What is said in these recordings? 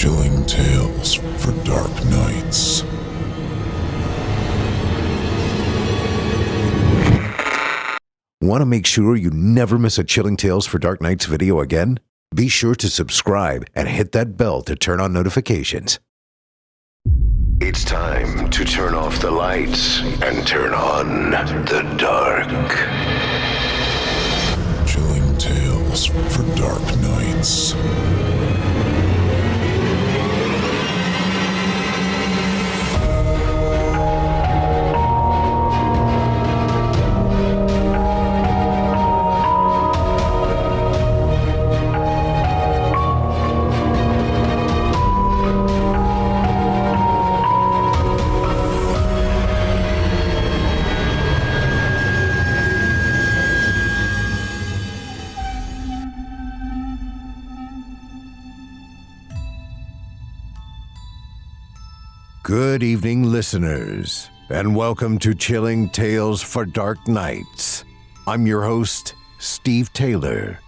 Chilling tales for dark nights. Want to make sure you never miss a Chilling Tales for Dark Nights video again? Be sure to subscribe and hit that bell to turn on notifications. It's time to turn off the lights and turn on the dark. Chilling tales for dark nights. Good evening, listeners, and welcome to Chilling Tales for Dark Nights. I'm your host, Steve Taylor.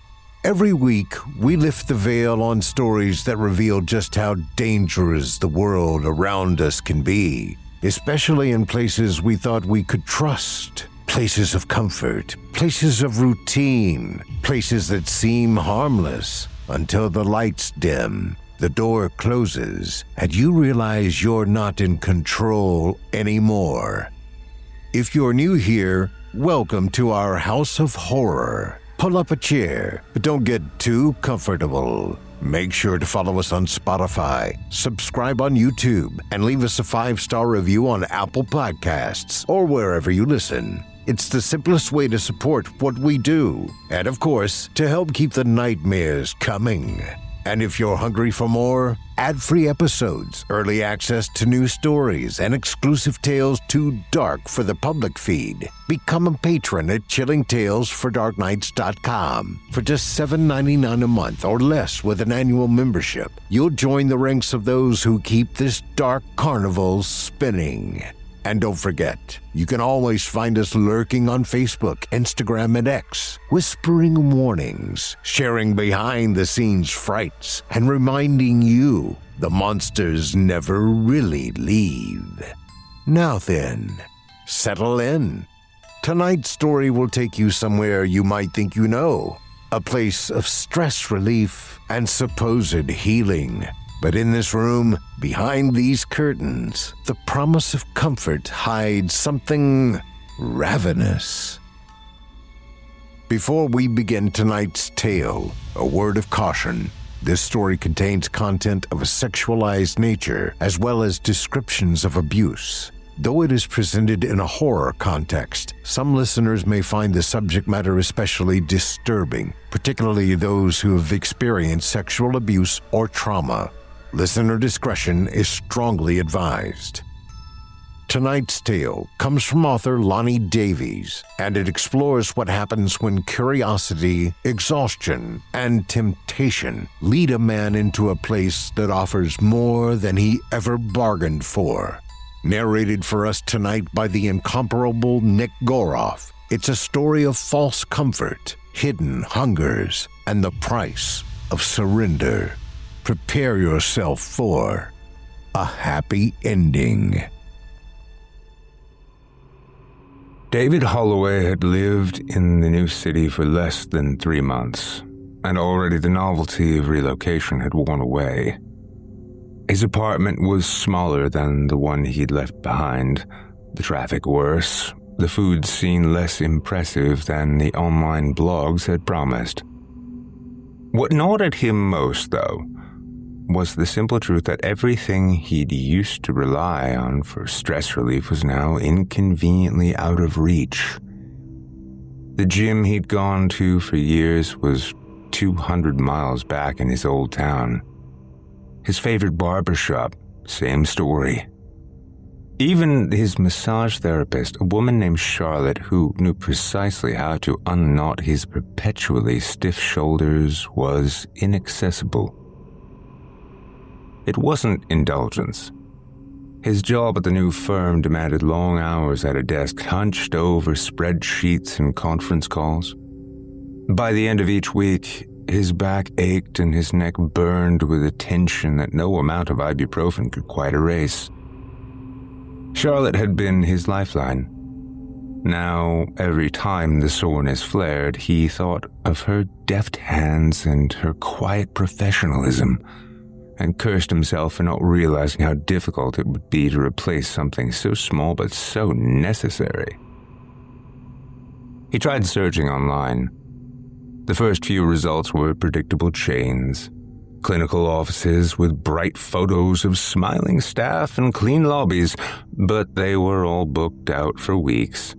Every week, we lift the veil on stories that reveal just how dangerous the world around us can be, especially in places we thought we could trust. Places of comfort, places of routine, places that seem harmless until the lights dim. The door closes, and you realize you're not in control anymore. If you're new here, welcome to our House of Horror. Pull up a chair, but don't get too comfortable. Make sure to follow us on Spotify, subscribe on YouTube, and leave us a 5-star review on Apple Podcasts or wherever you listen. It's the simplest way to support what we do, and of course, to help keep the nightmares coming. And if you're hungry for more, ad-free episodes, early access to new stories, and exclusive tales too dark for the public feed, become a patron at chillingtalesfordarknights.com. For just $7.99 a month or less with an annual membership, you'll join the ranks of those who keep this dark carnival spinning. And don't forget, you can always find us lurking on Facebook, Instagram, and X, whispering warnings, sharing behind-the-scenes frights, and reminding you the monsters never really leave. Now then, settle in. Tonight's story will take you somewhere you might think you know, a place of stress relief and supposed healing. But in this room, behind these curtains, the promise of comfort hides something ravenous. Before we begin tonight's tale, a word of caution. This story contains content of a sexualized nature, as well as descriptions of abuse. Though it is presented in a horror context, some listeners may find the subject matter especially disturbing, particularly those who have experienced sexual abuse or trauma. Listener discretion is strongly advised. Tonight's tale comes from author Lonny Davies, and it explores what happens when curiosity, exhaustion, and temptation lead a man into a place that offers more than he ever bargained for. Narrated for us tonight by the incomparable Goroff, it's a story of false comfort, hidden hungers, and the price of surrender. Prepare yourself for a happy ending. David Halloway had lived in the new city for less than 3 months, and already the novelty of relocation had worn away. His apartment was smaller than the one he'd left behind, the traffic worse, the food scene less impressive than the online blogs had promised. What gnawed at him most, though, was the simple truth that everything he'd used to rely on for stress relief was now inconveniently out of reach. The gym he'd gone to for years was 200 miles back in his old town. His favorite barbershop, same story. Even his massage therapist, a woman named Charlotte who knew precisely how to unknot his perpetually stiff shoulders, was inaccessible. It wasn't indulgence. His job at the new firm demanded long hours at a desk hunched over spreadsheets and conference calls. By the end of each week, His back ached and his neck burned with a tension that no amount of ibuprofen could quite erase. Charlotte had been his lifeline. Now, every time the soreness flared, he thought of her deft hands and her quiet professionalism, and cursed himself for not realizing how difficult it would be to replace something so small but so necessary. He tried searching online. The first few results were predictable chains. Clinical offices with bright photos of smiling staff and clean lobbies, but they were all booked out for weeks.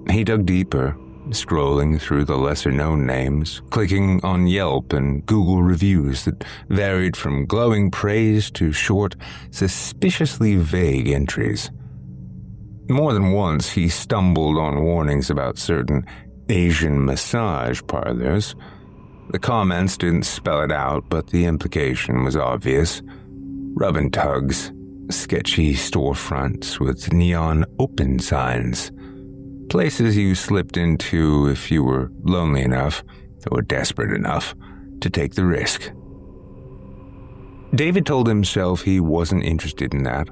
He dug deeper, scrolling through the lesser-known names, clicking on Yelp and Google reviews that varied from glowing praise to short, suspiciously vague entries. More than once, he stumbled on warnings about certain Asian massage parlors. The comments didn't spell it out, but the implication was obvious. Rub and tugs, sketchy storefronts with neon open signs. Places you slipped into if you were lonely enough or desperate enough to take the risk. David told himself he wasn't interested in that.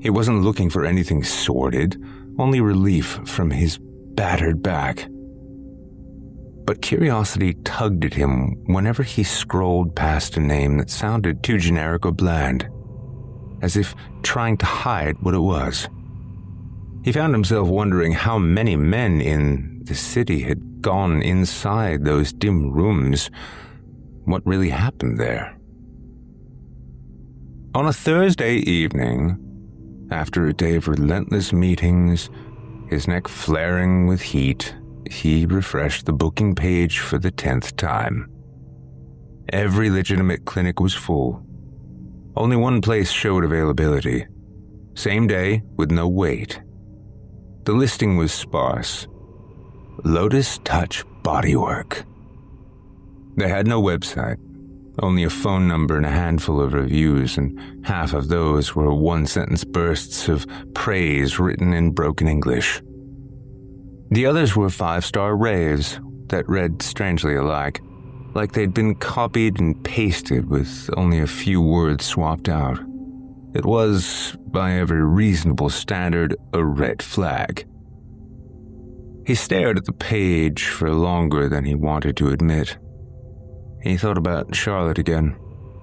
He wasn't looking for anything sordid, only relief from his battered back. But curiosity tugged at him whenever he scrolled past a name that sounded too generic or bland, as if trying to hide what it was. He found himself wondering how many men in the city had gone inside those dim rooms. What really happened there? On a Thursday evening, after a day of relentless meetings, his neck flaring with heat, he refreshed the booking page for the 10th time. Every legitimate clinic was full. Only one place showed availability. Same day, with no wait. The listing was sparse. Lotus Touch Bodywork. They had no website, only a phone number and a handful of reviews, and half of those were one-sentence bursts of praise written in broken English. The others were 5-star raves that read strangely alike, like they'd been copied and pasted with only a few words swapped out. It was, by every reasonable standard, a red flag. He stared at the page for longer than he wanted to admit. He thought about Charlotte again,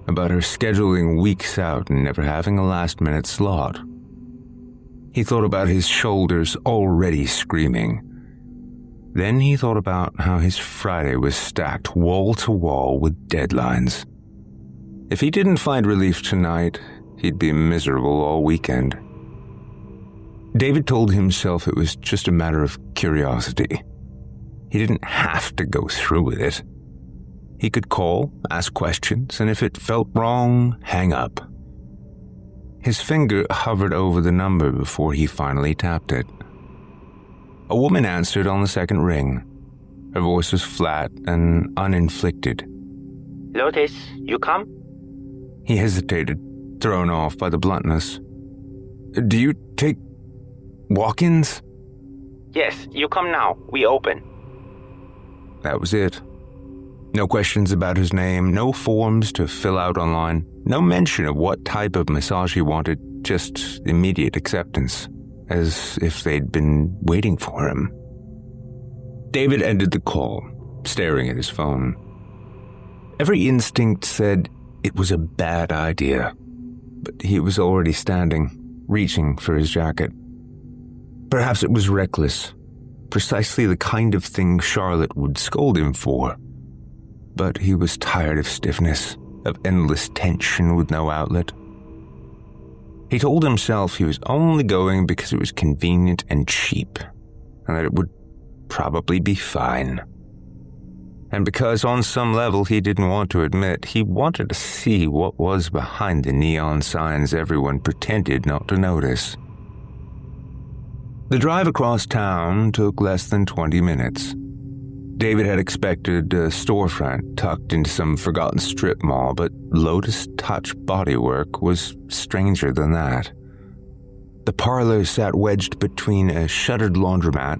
about her scheduling weeks out and never having a last-minute slot. He thought about his shoulders already screaming. Then he thought about how his Friday was stacked wall to wall with deadlines. If he didn't find relief tonight, he'd be miserable all weekend. David told himself it was just a matter of curiosity. He didn't have to go through with it. He could call, ask questions, and if it felt wrong, hang up. His finger hovered over the number before he finally tapped it. A woman answered on the second ring. Her voice was flat and uninflected. Lotus, you come? He hesitated, thrown off by the bluntness. Do you take walk-ins? Yes, you come now. We open. That was it. No questions about his name, no forms to fill out online, no mention of what type of massage he wanted, just immediate acceptance, as if they'd been waiting for him. David ended the call, staring at his phone. Every instinct said it was a bad idea, but he was already standing, reaching for his jacket. Perhaps it was reckless, precisely the kind of thing Charlotte would scold him for. But he was tired of stiffness, of endless tension with no outlet. He told himself he was only going because it was convenient and cheap, and that it would probably be fine. And because on some level he didn't want to admit, he wanted to see what was behind the neon signs everyone pretended not to notice. The drive across town took less than 20 minutes. David had expected a storefront tucked into some forgotten strip mall, but Lotus Touch Bodywork was stranger than that. The parlor sat wedged between a shuttered laundromat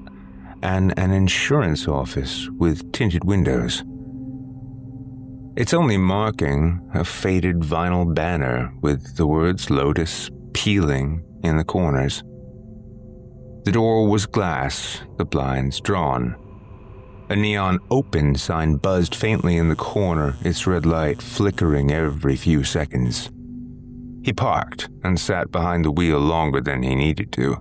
and an insurance office with tinted windows. its only marking a faded vinyl banner with the words Lotus peeling in the corners. The door was glass, the blinds drawn. A neon open sign buzzed faintly in the corner, its red light flickering every few seconds. He parked and sat behind the wheel longer than he needed to.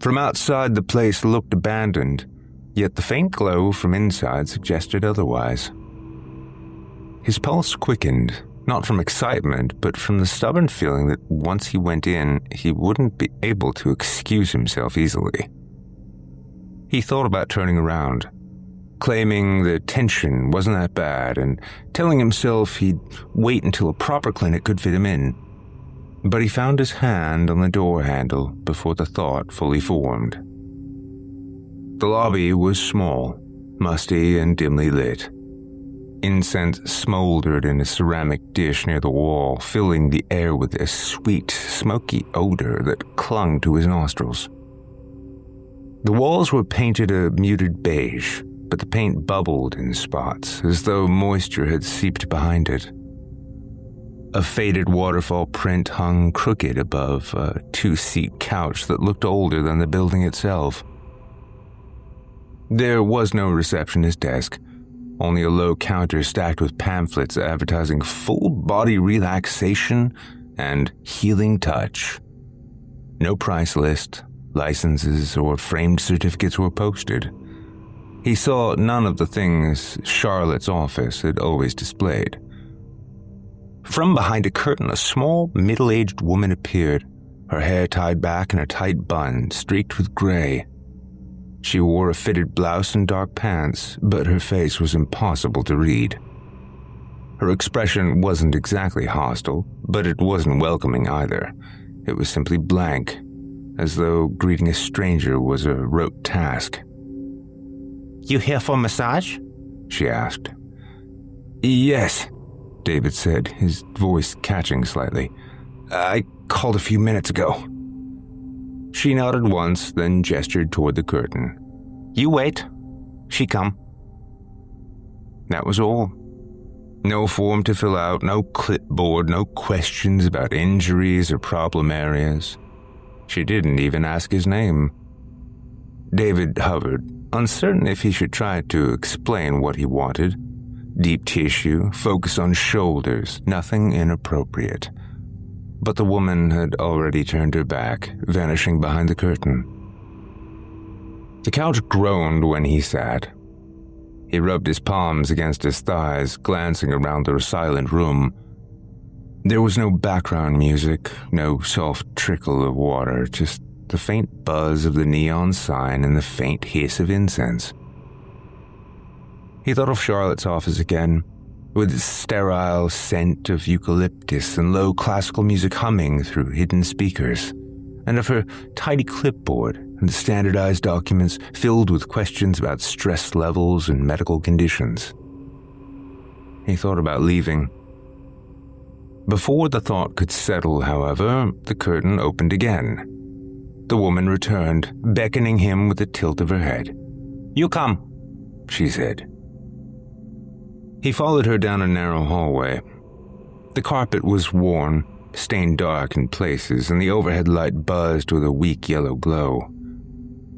From outside, the place looked abandoned, yet the faint glow from inside suggested otherwise. His pulse quickened, not from excitement, but from the stubborn feeling that once he went in, he wouldn't be able to excuse himself easily. He thought about turning around, claiming the tension wasn't that bad and telling himself he'd wait until a proper clinic could fit him in. But he found his hand on the door handle before the thought fully formed. The lobby was small, musty and dimly lit. Incense smoldered in a ceramic dish near the wall, filling the air with a sweet, smoky odor that clung to his nostrils. The walls were painted a muted beige, but the paint bubbled in spots, as though moisture had seeped behind it. A faded waterfall print hung crooked above a two-seat couch that looked older than the building itself. There was no receptionist desk, only a low counter stacked with pamphlets advertising full-body relaxation and healing touch. No price list, licenses, or framed certificates were posted. He saw none of the things Charlotte's office had always displayed. From behind a curtain, a small, middle-aged woman appeared, her hair tied back in a tight bun, streaked with gray. She wore a fitted blouse and dark pants, but her face was impossible to read. Her expression wasn't exactly hostile, but it wasn't welcoming either. It was simply blank, as though greeting a stranger was a rote task. You here for massage? She asked. Yes, David said, his voice catching slightly. I called a few minutes ago. She nodded once, then gestured toward the curtain. You wait. She come. That was all. No form to fill out, no clipboard, no questions about injuries or problem areas. She didn't even ask his name. David hovered, uncertain if he should try to explain what he wanted. Deep tissue, focus on shoulders, nothing inappropriate. But the woman had already turned her back, vanishing behind the curtain. The couch groaned when he sat. He rubbed his palms against his thighs, glancing around the silent room. There was no background music, no soft trickle of water, just the faint buzz of the neon sign and the faint hiss of incense. He thought of Charlotte's office again, with its sterile scent of eucalyptus and low classical music humming through hidden speakers, and of her tidy clipboard and the standardized documents filled with questions about stress levels and medical conditions. He thought about leaving. Before the thought could settle, however, the curtain opened again. The woman returned, beckoning him with a tilt of her head. You come, she said. He followed her down a narrow hallway. The carpet was worn, stained dark in places, and the overhead light buzzed with a weak yellow glow.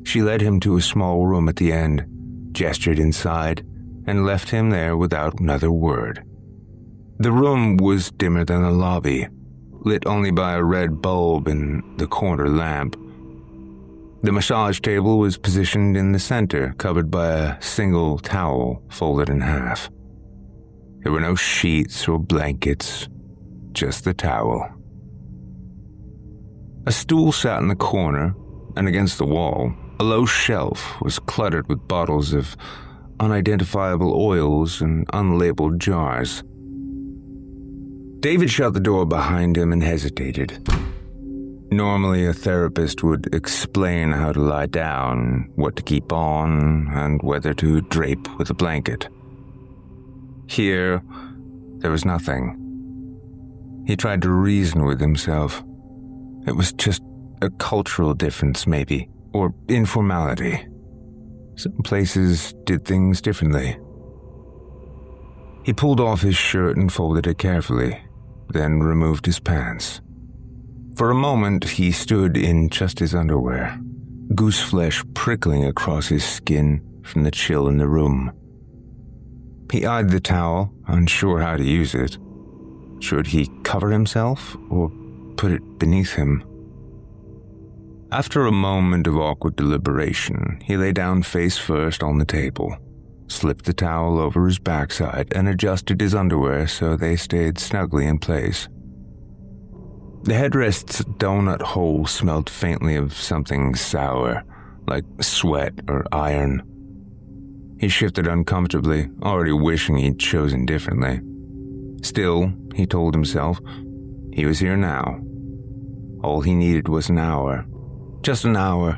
She led him to a small room at the end, gestured inside, and left him there without another word. The room was dimmer than the lobby, lit only by a red bulb in the corner lamp. The massage table was positioned in the center, covered by a single towel folded in half. There were no sheets or blankets, just the towel. A stool sat in the corner, and against the wall, a low shelf was cluttered with bottles of unidentifiable oils and unlabeled jars. David shut the door behind him and hesitated. Normally, a therapist would explain how to lie down, what to keep on, and whether to drape with a blanket. Here, there was nothing. He tried to reason with himself. It was just a cultural difference, maybe, or informality. Some places did things differently. He pulled off his shirt and folded it carefully, then removed his pants. For a moment, he stood in just his underwear, goose flesh prickling across his skin from the chill in the room. He eyed the towel, unsure how to use it. Should he cover himself or put it beneath him? After a moment of awkward deliberation, he lay down face first on the table, slipped the towel over his backside, and adjusted his underwear so they stayed snugly in place. The headrest's donut hole smelled faintly of something sour, like sweat or iron. He shifted uncomfortably, already wishing he'd chosen differently. Still, he told himself, he was here now. All he needed was an hour. Just an hour.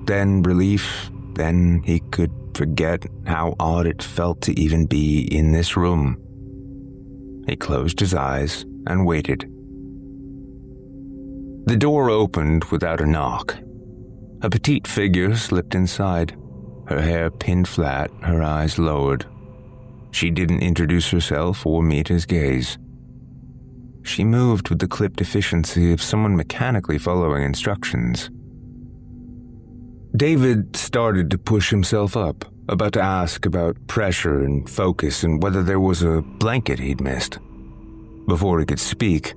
Then relief. Then he could forget how odd it felt to even be in this room. He closed his eyes and waited. The door opened without a knock. A petite figure slipped inside, her hair pinned flat, her eyes lowered. She didn't introduce herself or meet his gaze. She moved with the clipped efficiency of someone mechanically following instructions. David started to push himself up, about to ask about pressure and focus and whether there was a blanket he'd missed. Before he could speak,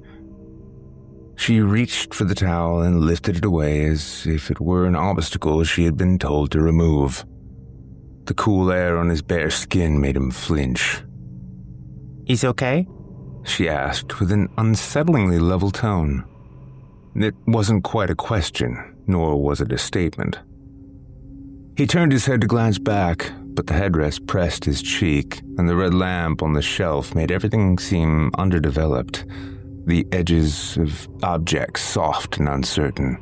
she reached for the towel and lifted it away as if it were an obstacle she had been told to remove. The cool air on his bare skin made him flinch. He's okay? She asked with an unsettlingly level tone. It wasn't quite a question, nor was it a statement. He turned his head to glance back, but the headrest pressed his cheek, and the red lamp on the shelf made everything seem underdeveloped, the edges of objects soft and uncertain.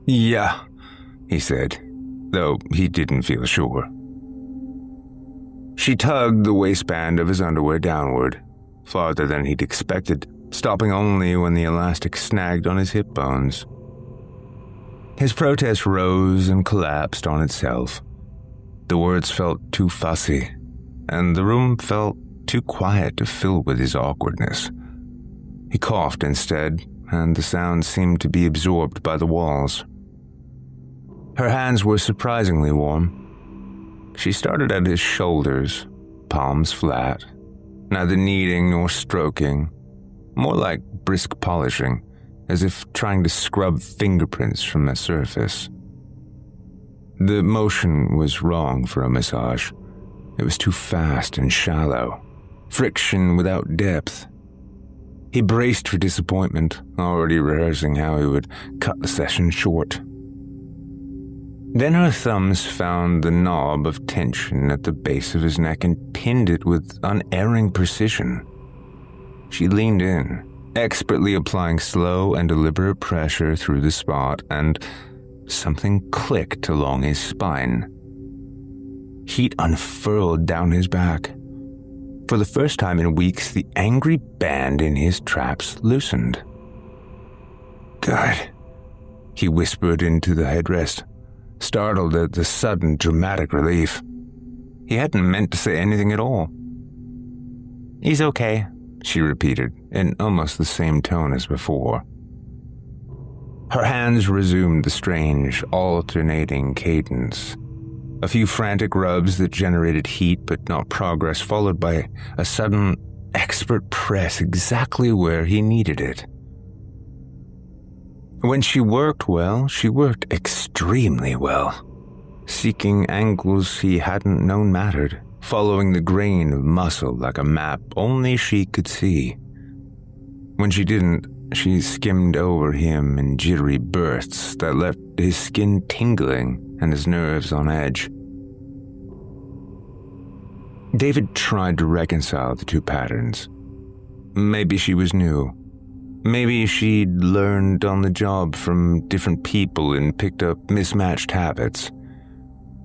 Yeah, he said, though he didn't feel sure. She tugged the waistband of his underwear downward, farther than he'd expected, stopping only when the elastic snagged on his hip bones. His protest rose and collapsed on itself. The words felt too fussy, and the room felt too quiet to fill with his awkwardness. He coughed instead, and the sound seemed to be absorbed by the walls. Her hands were surprisingly warm. She started at his shoulders, palms flat, neither kneading nor stroking, more like brisk polishing, as if trying to scrub fingerprints from a surface. The motion was wrong for a massage. It was too fast and shallow, friction without depth. He braced for disappointment, already rehearsing how he would cut the session short. Then her thumbs found the knob of tension at the base of his neck and pinned it with unerring precision. She leaned in, expertly applying slow and deliberate pressure through the spot, and something clicked along his spine. Heat unfurled down his back. For the first time in weeks, the angry band in his traps loosened. "God," he whispered into the headrest, startled at the sudden dramatic relief. He hadn't meant to say anything at all. He's okay, she repeated, in almost the same tone as before. Her hands resumed the strange, alternating cadence. A few frantic rubs that generated heat but not progress, followed by a sudden, expert press exactly where he needed it. When she worked well, she worked extremely well, seeking angles he hadn't known mattered, following the grain of muscle like a map only she could see. When she didn't, she skimmed over him in jittery bursts that left his skin tingling and his nerves on edge. David tried to reconcile the two patterns. Maybe she was new. Maybe she'd learned on the job from different people and picked up mismatched habits.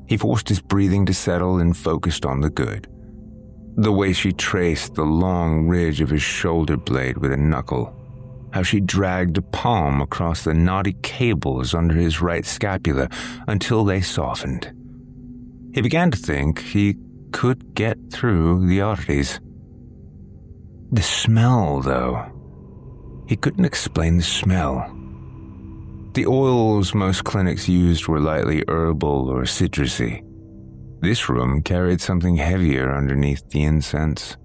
He forced his breathing to settle and focused on the good. The way she traced the long ridge of his shoulder blade with a knuckle. How she dragged a palm across the knotty cables under his right scapula until they softened. He began to think he could get through the oddities. The smell, though. He couldn't explain the smell. The oils most clinics used were lightly herbal or citrusy. This room carried something heavier underneath the incense.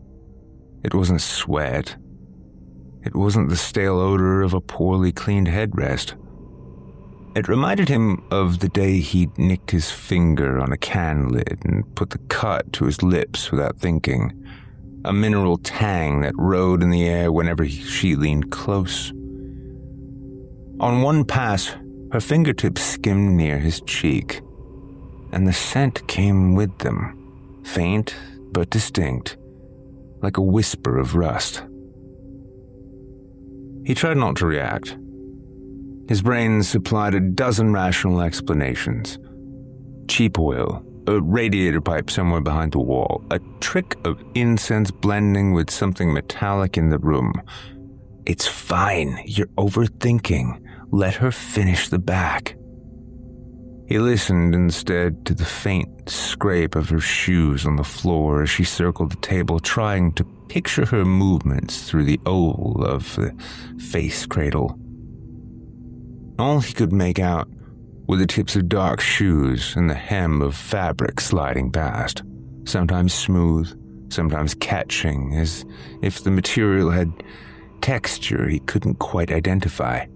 It wasn't sweat. It wasn't the stale odor of a poorly cleaned headrest. It reminded him of the day he'd nicked his finger on a can lid and put the cut to his lips without thinking, a mineral tang that rode in the air whenever she leaned close. On one pass, her fingertips skimmed near his cheek, and the scent came with them, faint but distinct, like a whisper of rust. He tried not to react. His brain supplied a dozen rational explanations. Cheap oil, a radiator pipe somewhere behind the wall, a trick of incense blending with something metallic in the room. It's fine, you're overthinking. Let her finish the back. He listened instead to the faint scrape of her shoes on the floor as she circled the table, trying to picture her movements through the oval of the face cradle. All he could make out were the tips of dark shoes and the hem of fabric sliding past, sometimes smooth, sometimes catching, as if the material had texture he couldn't quite identify.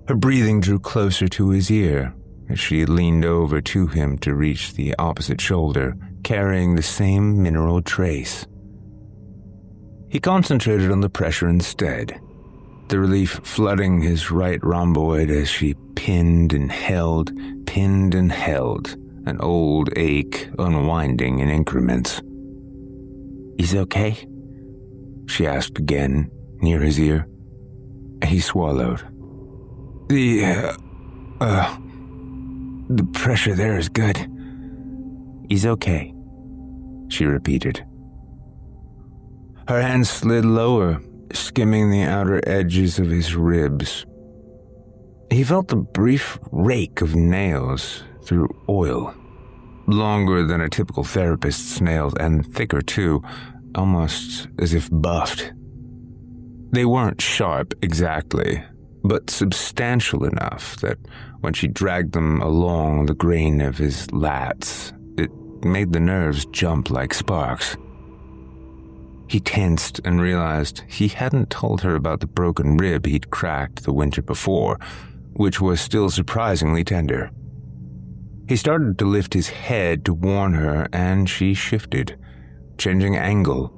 Her breathing drew closer to his ear as she leaned over to him to reach the opposite shoulder, carrying the same mineral trace. He concentrated on the pressure instead, the relief flooding his right rhomboid as she pinned and held, an old ache unwinding in increments. "Is it okay?" she asked again, near his ear. He swallowed. The pressure there is good." "Is okay," she repeated. Her hand slid lower, skimming the outer edges of his ribs. He felt the brief rake of nails through oil, longer than a typical therapist's nails and thicker too, almost as if buffed. They weren't sharp exactly, but substantial enough that when she dragged them along the grain of his lats, it made the nerves jump like sparks. He tensed and realized he hadn't told her about the broken rib he'd cracked the winter before, which was still surprisingly tender. He started to lift his head to warn her, and she shifted, changing angle,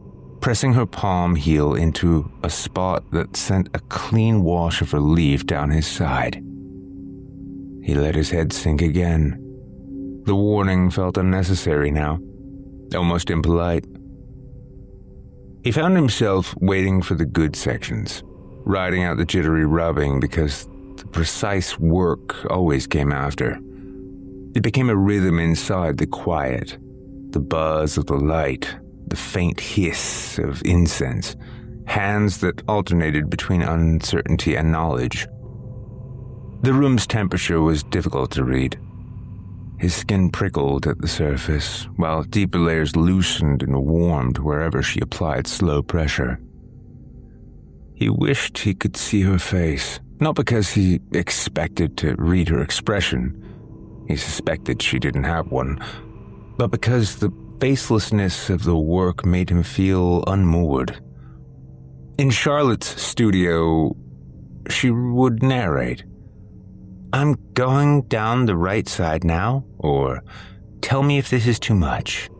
pressing her palm heel into a spot that sent a clean wash of relief down his side. He let his head sink again. The warning felt unnecessary now, almost impolite. He found himself waiting for the good sections, riding out the jittery rubbing because the precise work always came after. It became a rhythm inside the quiet, the buzz of the light, the faint hiss of incense, hands that alternated between uncertainty and knowledge. The room's temperature was difficult to read. His skin prickled at the surface, while deeper layers loosened and warmed wherever she applied slow pressure. He wished he could see her face, not because he expected to read her expression. He suspected she didn't have one, but because the facelessness of the work made him feel unmoored. In Charlotte's studio, she would narrate, "I'm going down the right side now," or "Tell me if this is too much."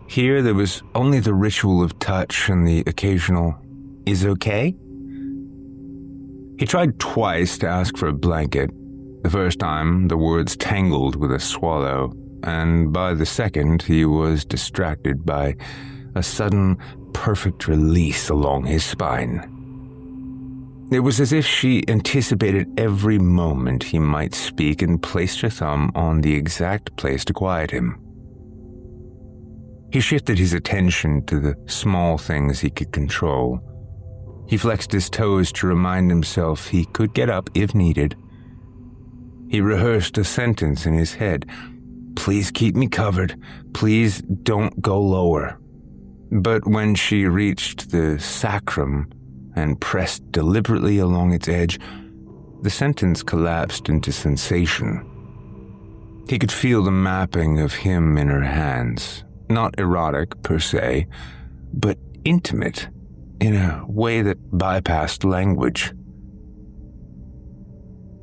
Here there was only the ritual of touch and the occasional, "Is okay?" He tried twice to ask for a blanket. The first time, the words tangled with a swallow, and by the second, he was distracted by a sudden, perfect release along his spine. It was as if she anticipated every moment he might speak and placed her thumb on the exact place to quiet him. He shifted his attention to the small things he could control. He flexed his toes to remind himself he could get up if needed. He rehearsed a sentence in his head. Please keep me covered. Please don't go lower. But when she reached the sacrum and pressed deliberately along its edge, the sentence collapsed into sensation. He could feel the mapping of him in her hands, not erotic per se, but intimate in a way that bypassed language.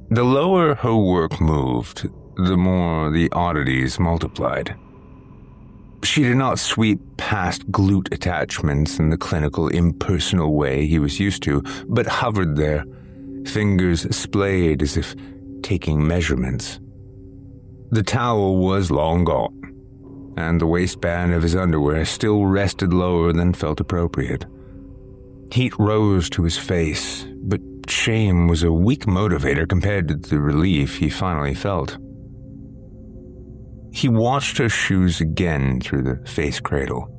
The lower her work moved, the more the oddities multiplied. She did not sweep past glute attachments in the clinical, impersonal way he was used to, but hovered there, fingers splayed as if taking measurements. The towel was long gone, and the waistband of his underwear still rested lower than felt appropriate. Heat rose to his face, but shame was a weak motivator compared to the relief he finally felt. He watched her shoes again through the face cradle.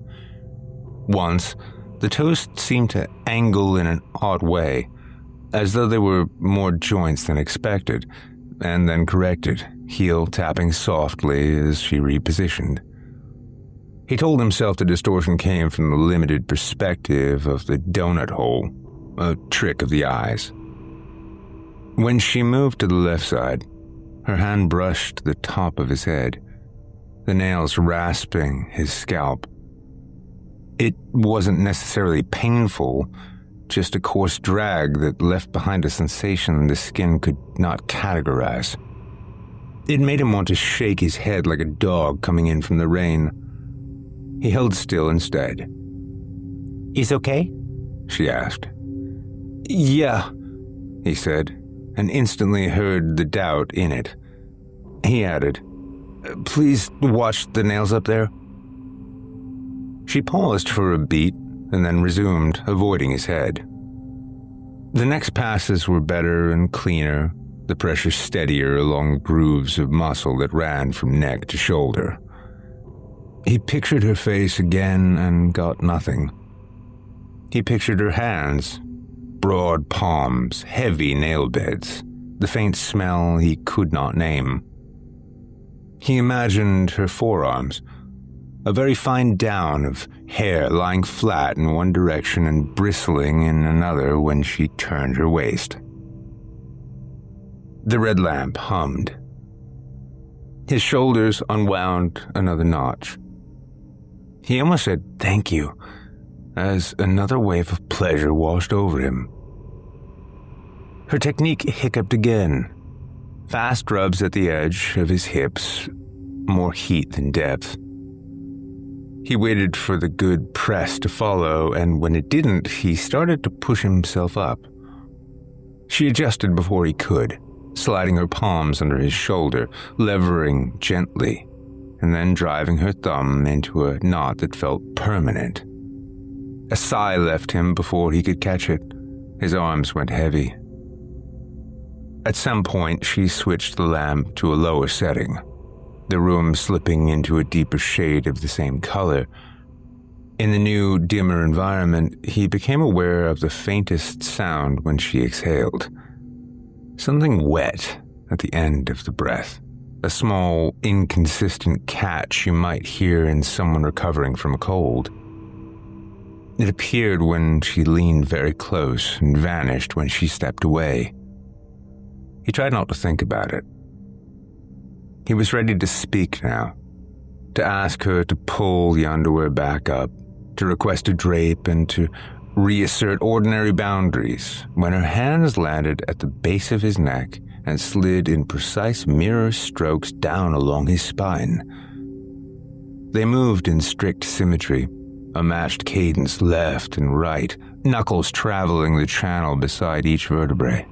Once, the toes seemed to angle in an odd way, as though there were more joints than expected, and then corrected, heel tapping softly as she repositioned. He told himself the distortion came from the limited perspective of the donut hole, a trick of the eyes. When she moved to the left side, her hand brushed the top of his head, the nails rasping his scalp. It wasn't necessarily painful, just a coarse drag that left behind a sensation the skin could not categorize. It made him want to shake his head like a dog coming in from the rain. He held still instead. He's okay? She asked. Yeah, he said, and instantly heard the doubt in it. He added, Please watch the nails up there. She paused for a beat and then resumed, avoiding his head. The next passes were better and cleaner, the pressure steadier along grooves of muscle that ran from neck to shoulder. He pictured her face again and got nothing. He pictured her hands, broad palms, heavy nail beds, the faint smell he could not name. He imagined her forearms, a very fine down of hair lying flat in one direction and bristling in another when she turned her waist. The red lamp hummed. His shoulders unwound another notch. He almost said thank you, as another wave of pleasure washed over him. Her technique hiccuped again. Fast rubs at the edge of his hips, more heat than depth. He waited for the good press to follow, and when it didn't, he started to push himself up. She adjusted before he could, sliding her palms under his shoulder, levering gently, and then driving her thumb into a knot that felt permanent. A sigh left him before he could catch it. His arms went heavy. At some point, she switched the lamp to a lower setting, the room slipping into a deeper shade of the same color. In the new, dimmer environment, he became aware of the faintest sound when she exhaled. Something wet at the end of the breath, a small, inconsistent catch you might hear in someone recovering from a cold. It appeared when she leaned very close and vanished when she stepped away. He tried not to think about it. He was ready to speak now, to ask her to pull the underwear back up, to request a drape, and to reassert ordinary boundaries when her hands landed at the base of his neck and slid in precise mirror strokes down along his spine. They moved in strict symmetry, a matched cadence left and right, knuckles traveling the channel beside each vertebrae.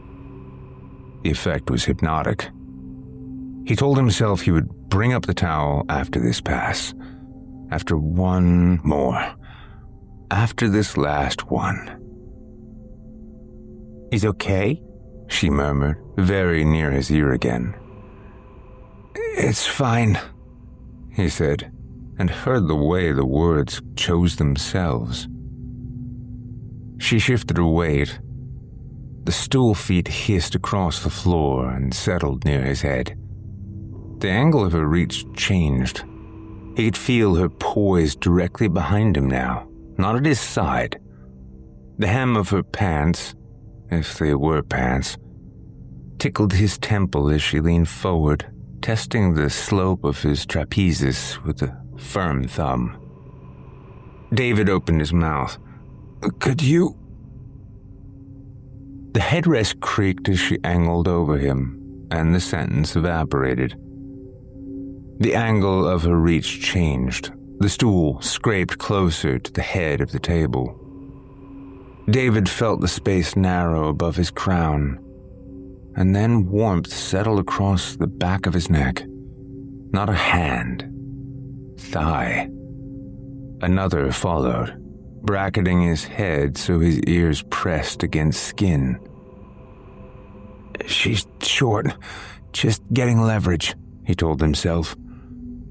The effect was hypnotic. He told himself he would bring up the towel after this pass, after one more, after this last one. He's okay? She murmured, very near his ear again. It's fine, he said, and heard the way the words chose themselves. She shifted her weight. The stool feet hissed across the floor and settled near his head. The angle of her reach changed. He could feel her poised directly behind him now, not at his side. The hem of her pants, if they were pants, tickled his temple as she leaned forward, testing the slope of his trapezius with a firm thumb. David opened his mouth. "Could you?" The headrest creaked as she angled over him, and the sentence evaporated. The angle of her reach changed. The stool scraped closer to the head of the table. David felt the space narrow above his crown, and then warmth settled across the back of his neck. Not a hand. Thigh. Another followed, bracketing his head so his ears pressed against skin. "She's short, just getting leverage," he told himself.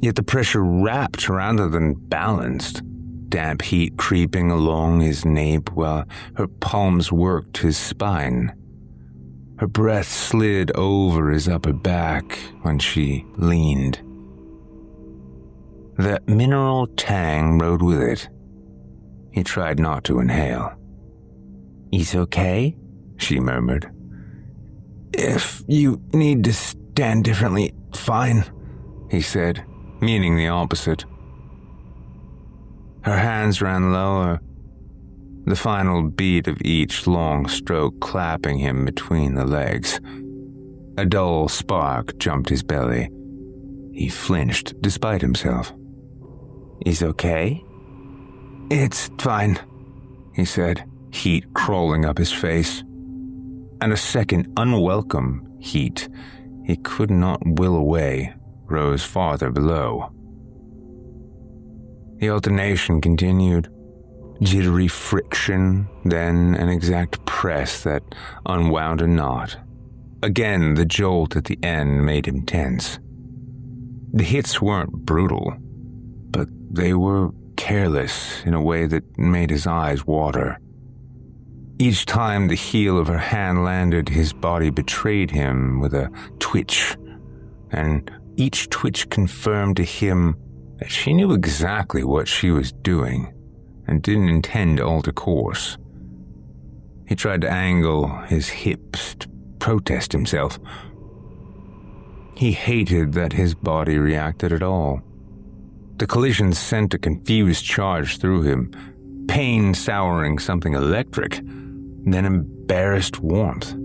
Yet the pressure wrapped rather than balanced, damp heat creeping along his nape while her palms worked his spine. Her breath slid over his upper back when she leaned. That mineral tang rode with it. He tried not to inhale. "He's okay?" she murmured. "If you need to stand differently, fine," he said, meaning the opposite. Her hands ran lower, the final beat of each long stroke clapping him between the legs. A dull spark jumped his belly. He flinched despite himself. "He's okay?" "It's fine," he said, heat crawling up his face. And a second unwelcome heat he could not will away rose farther below. The alternation continued. Jittery friction, then an exact press that unwound a knot. Again, the jolt at the end made him tense. The hits weren't brutal, but they were careless in a way that made his eyes water. Each time the heel of her hand landed, his body betrayed him with a twitch, and each twitch confirmed to him that she knew exactly what she was doing and didn't intend to alter course. He tried to angle his hips to protest himself. He hated that his body reacted at all. The collision sent a confused charge through him, pain souring something electric, then embarrassed warmth.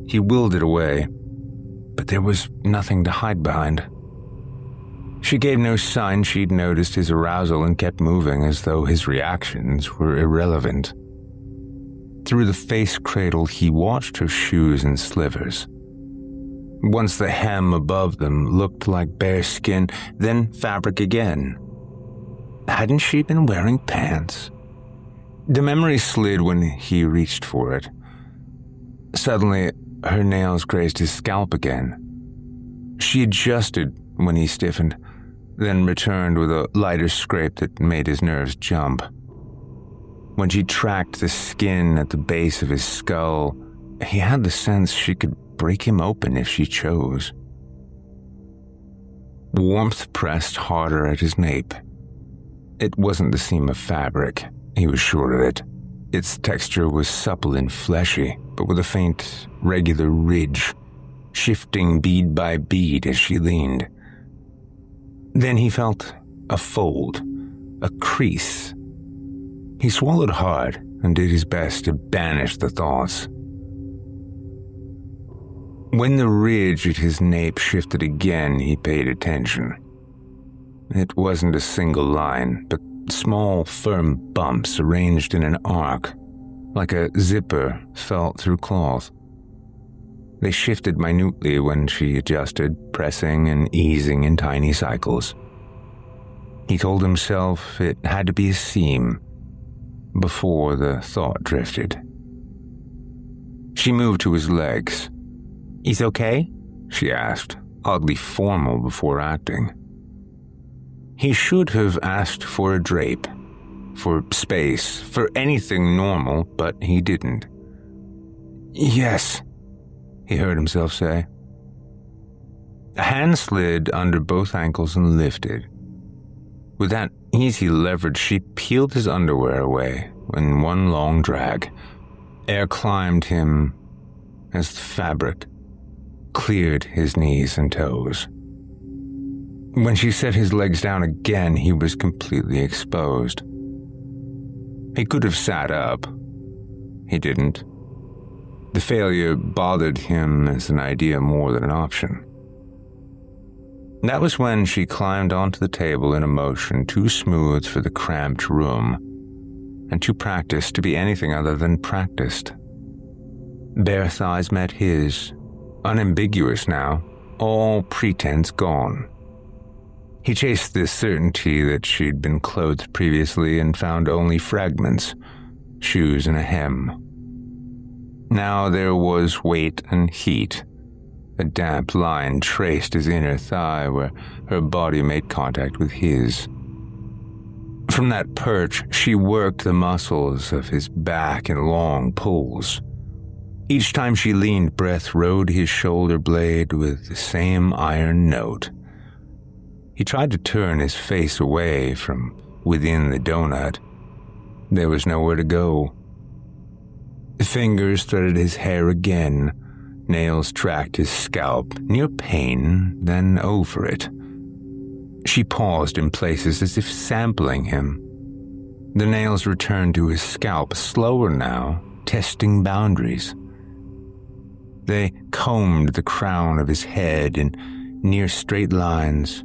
He willed it away, but there was nothing to hide behind. She gave no sign she'd noticed his arousal and kept moving as though his reactions were irrelevant. Through the face cradle, he watched her shoes and slivers. Once the hem above them looked like bare skin, then fabric again. Hadn't she been wearing pants? The memory slid when he reached for it. Suddenly, her nails grazed his scalp again. She adjusted when he stiffened, then returned with a lighter scrape that made his nerves jump. When she tracked the skin at the base of his skull, he had the sense she could break him open if she chose. Warmth pressed harder at his nape. It wasn't the seam of fabric, he was sure of it. Its texture was supple and fleshy, but with a faint, regular ridge, shifting bead by bead as she leaned. Then he felt a fold, a crease. He swallowed hard and did his best to banish the thoughts. When the ridge at his nape shifted again, he paid attention. It wasn't a single line, but small, firm bumps arranged in an arc, like a zipper felt through cloth. They shifted minutely when she adjusted, pressing and easing in tiny cycles. He told himself it had to be a seam before the thought drifted. She moved to his legs. "He's okay?" she asked, oddly formal before acting. He should have asked for a drape, for space, for anything normal, but he didn't. "Yes," he heard himself say. A hand slid under both ankles and lifted. With that easy leverage, she peeled his underwear away in one long drag. Air climbed him as the fabric cleared his knees and toes. When she set his legs down again, he was completely exposed. He could have sat up. He didn't. The failure bothered him as an idea more than an option. That was when she climbed onto the table in a motion too smooth for the cramped room, and too practiced to be anything other than practiced. Bare thighs met his, unambiguous now, all pretense gone. He chased the certainty that she'd been clothed previously and found only fragments, shoes and a hem. Now there was weight and heat. A damp line traced his inner thigh where her body made contact with his. From that perch, she worked the muscles of his back in long pulls. Each time she leaned, breath rode his shoulder blade with the same iron note. He tried to turn his face away from within the donut. There was nowhere to go. Fingers threaded his hair again. Nails tracked his scalp, near pain, then over it. She paused in places as if sampling him. The nails returned to his scalp, slower now, testing boundaries. They combed the crown of his head in near straight lines,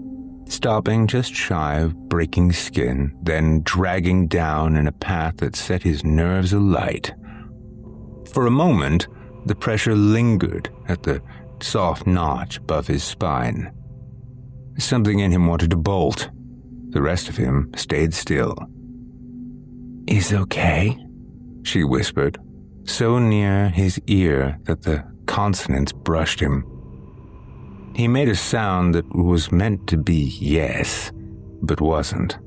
stopping just shy of breaking skin, then dragging down in a path that set his nerves alight. For a moment, the pressure lingered at the soft notch above his spine. Something in him wanted to bolt. The rest of him stayed still. "Is okay?" she whispered, so near his ear that the consonants brushed him. He made a sound that was meant to be yes, but wasn't.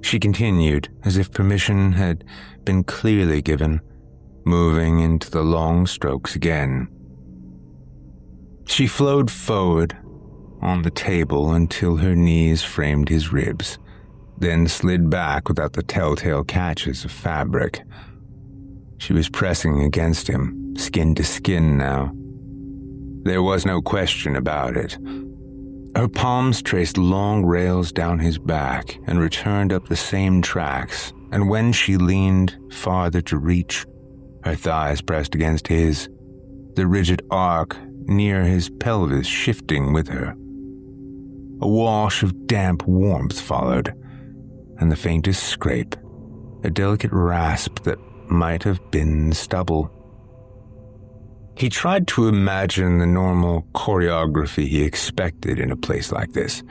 She continued, as if permission had been clearly given, moving into the long strokes again. She flowed forward on the table until her knees framed his ribs, then slid back without the telltale catches of fabric. She was pressing against him, skin to skin now. There was no question about it. Her palms traced long rails down his back and returned up the same tracks, and when she leaned farther to reach, her thighs pressed against his, the rigid arc near his pelvis shifting with her. A wash of damp warmth followed, and the faintest scrape, a delicate rasp that might have been stubble. He tried to imagine the normal choreography he expected in a place like this.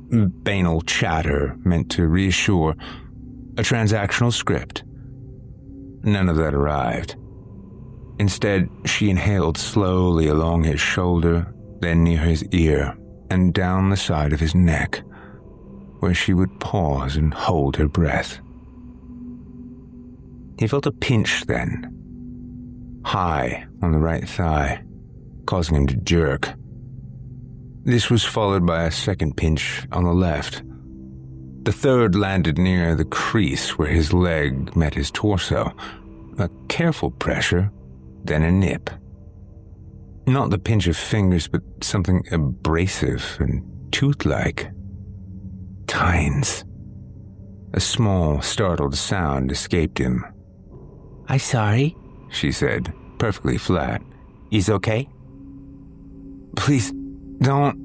Banal chatter meant to reassure, a transactional script. None of that arrived. Instead, she inhaled slowly along his shoulder, then near his ear, and down the side of his neck, where she would pause and hold her breath. He felt a pinch then, high on the right thigh, causing him to jerk. This was followed by a second pinch on the left. The third landed near the crease where his leg met his torso. A careful pressure, then a nip. Not the pinch of fingers, but something abrasive and tooth-like. Tines. A small, startled sound escaped him. "I'm sorry," she said, perfectly flat. "Is okay?" "Please, don't,"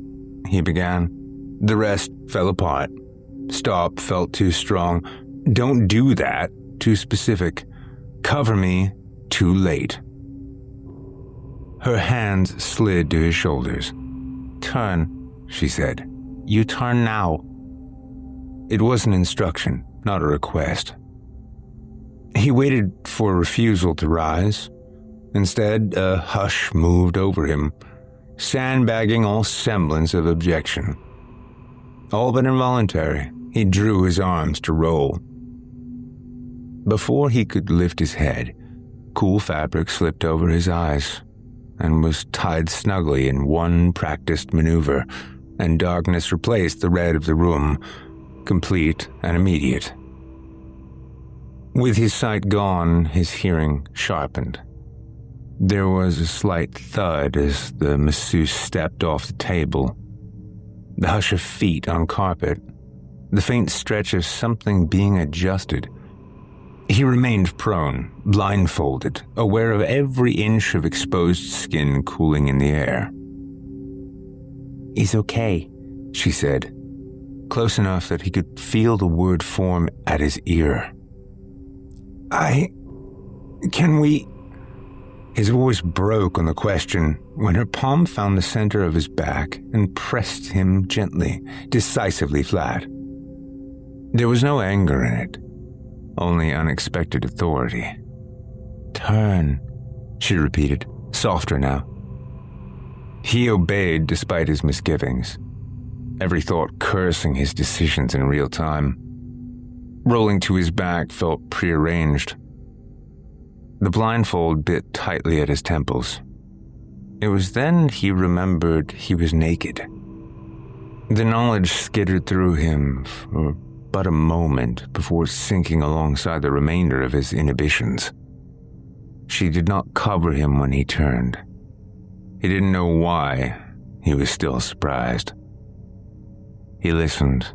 he began. The rest fell apart. Stop felt too strong. Don't do that, too specific. Cover me, too late. Her hands slid to his shoulders. "Turn," she said. "You turn now." It was an instruction, not a request. He waited for a refusal to rise. Instead, a hush moved over him, sandbagging all semblance of objection. All but involuntary, he drew his arms to roll. Before he could lift his head, cool fabric slipped over his eyes. and was tied snugly in one practiced maneuver, and darkness replaced the red of the room, complete and immediate. With his sight gone, his hearing sharpened. There was a slight thud as the masseuse stepped off the table. The hush of feet on carpet, the faint stretch of something being adjusted. He remained prone, blindfolded, aware of every inch of exposed skin cooling in the air. "He's okay," she said, close enough that he could feel the word form at his ear. Can we... His voice broke on the question when her palm found the center of his back and pressed him gently, decisively flat. There was no anger in it, only unexpected authority. "Turn," she repeated, softer now. He obeyed despite his misgivings, every thought cursing his decisions in real time. Rolling to his back felt prearranged. The blindfold bit tightly at his temples. It was then he remembered he was naked. The knowledge skittered through him for but a moment before sinking alongside the remainder of his inhibitions. She did not cover him when he turned. He didn't know why. He was still surprised. He listened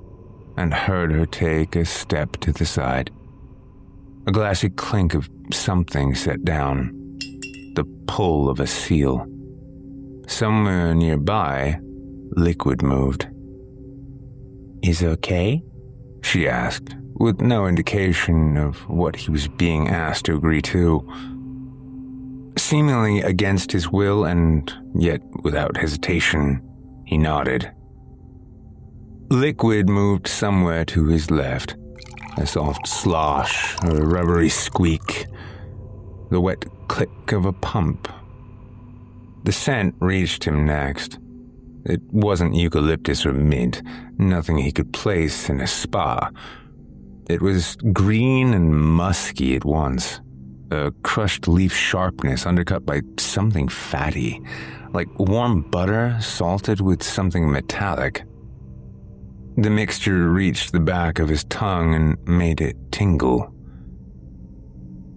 and heard her take a step to the side. A glassy clink of something set down, the pull of a seal. Somewhere nearby, liquid moved. "Is okay?" she asked, with no indication of what he was being asked to agree to. Seemingly against his will and yet without hesitation, he nodded. Liquid moved somewhere to his left, a soft slosh or a rubbery squeak, the wet click of a pump. The scent reached him next. It wasn't eucalyptus or mint, nothing he could place in a spa. It was green and musky at once, a crushed leaf sharpness undercut by something fatty, like warm butter salted with something metallic. The mixture reached the back of his tongue and made it tingle.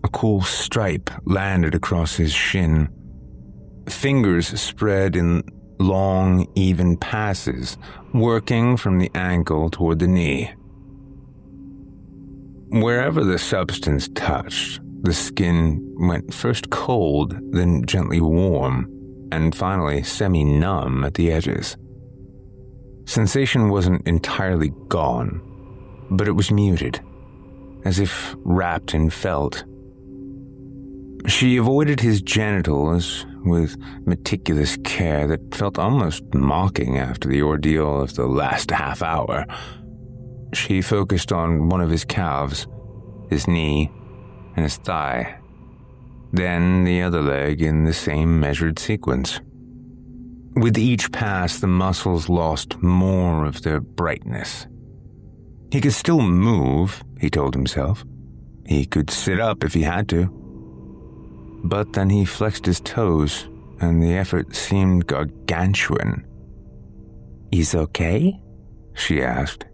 A cool stripe landed across his shin. Fingers spread in long, even passes, working from the ankle toward the knee. Wherever the substance touched, the skin went first cold, then gently warm, and finally semi-numb at the edges. Sensation wasn't entirely gone, but it was muted, as if wrapped in felt. She avoided his genitals with meticulous care that felt almost mocking after the ordeal of the last half hour. She focused on one of his calves, his knee, and his thigh, then the other leg in the same measured sequence. With each pass, the muscles lost more of their brightness. He could still move, he told himself. He could sit up if he had to. But then he flexed his toes, and the effort seemed gargantuan. "He's okay?" she asked.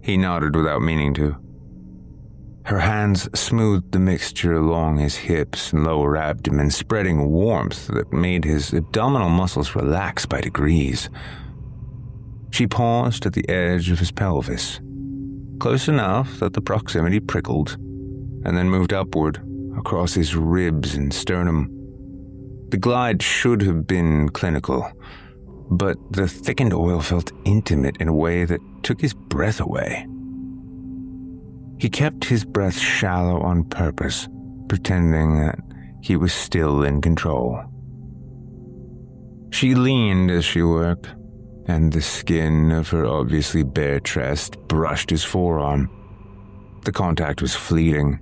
He nodded without meaning to. Her hands smoothed the mixture along his hips and lower abdomen, spreading warmth that made his abdominal muscles relax by degrees. She paused at the edge of his pelvis, close enough that the proximity prickled, and then moved upward across his ribs and sternum. The glide should have been clinical, but the thickened oil felt intimate in a way that took his breath away. He kept his breath shallow on purpose, pretending that he was still in control. She leaned as she worked, and the skin of her obviously bare chest brushed his forearm. The contact was fleeting.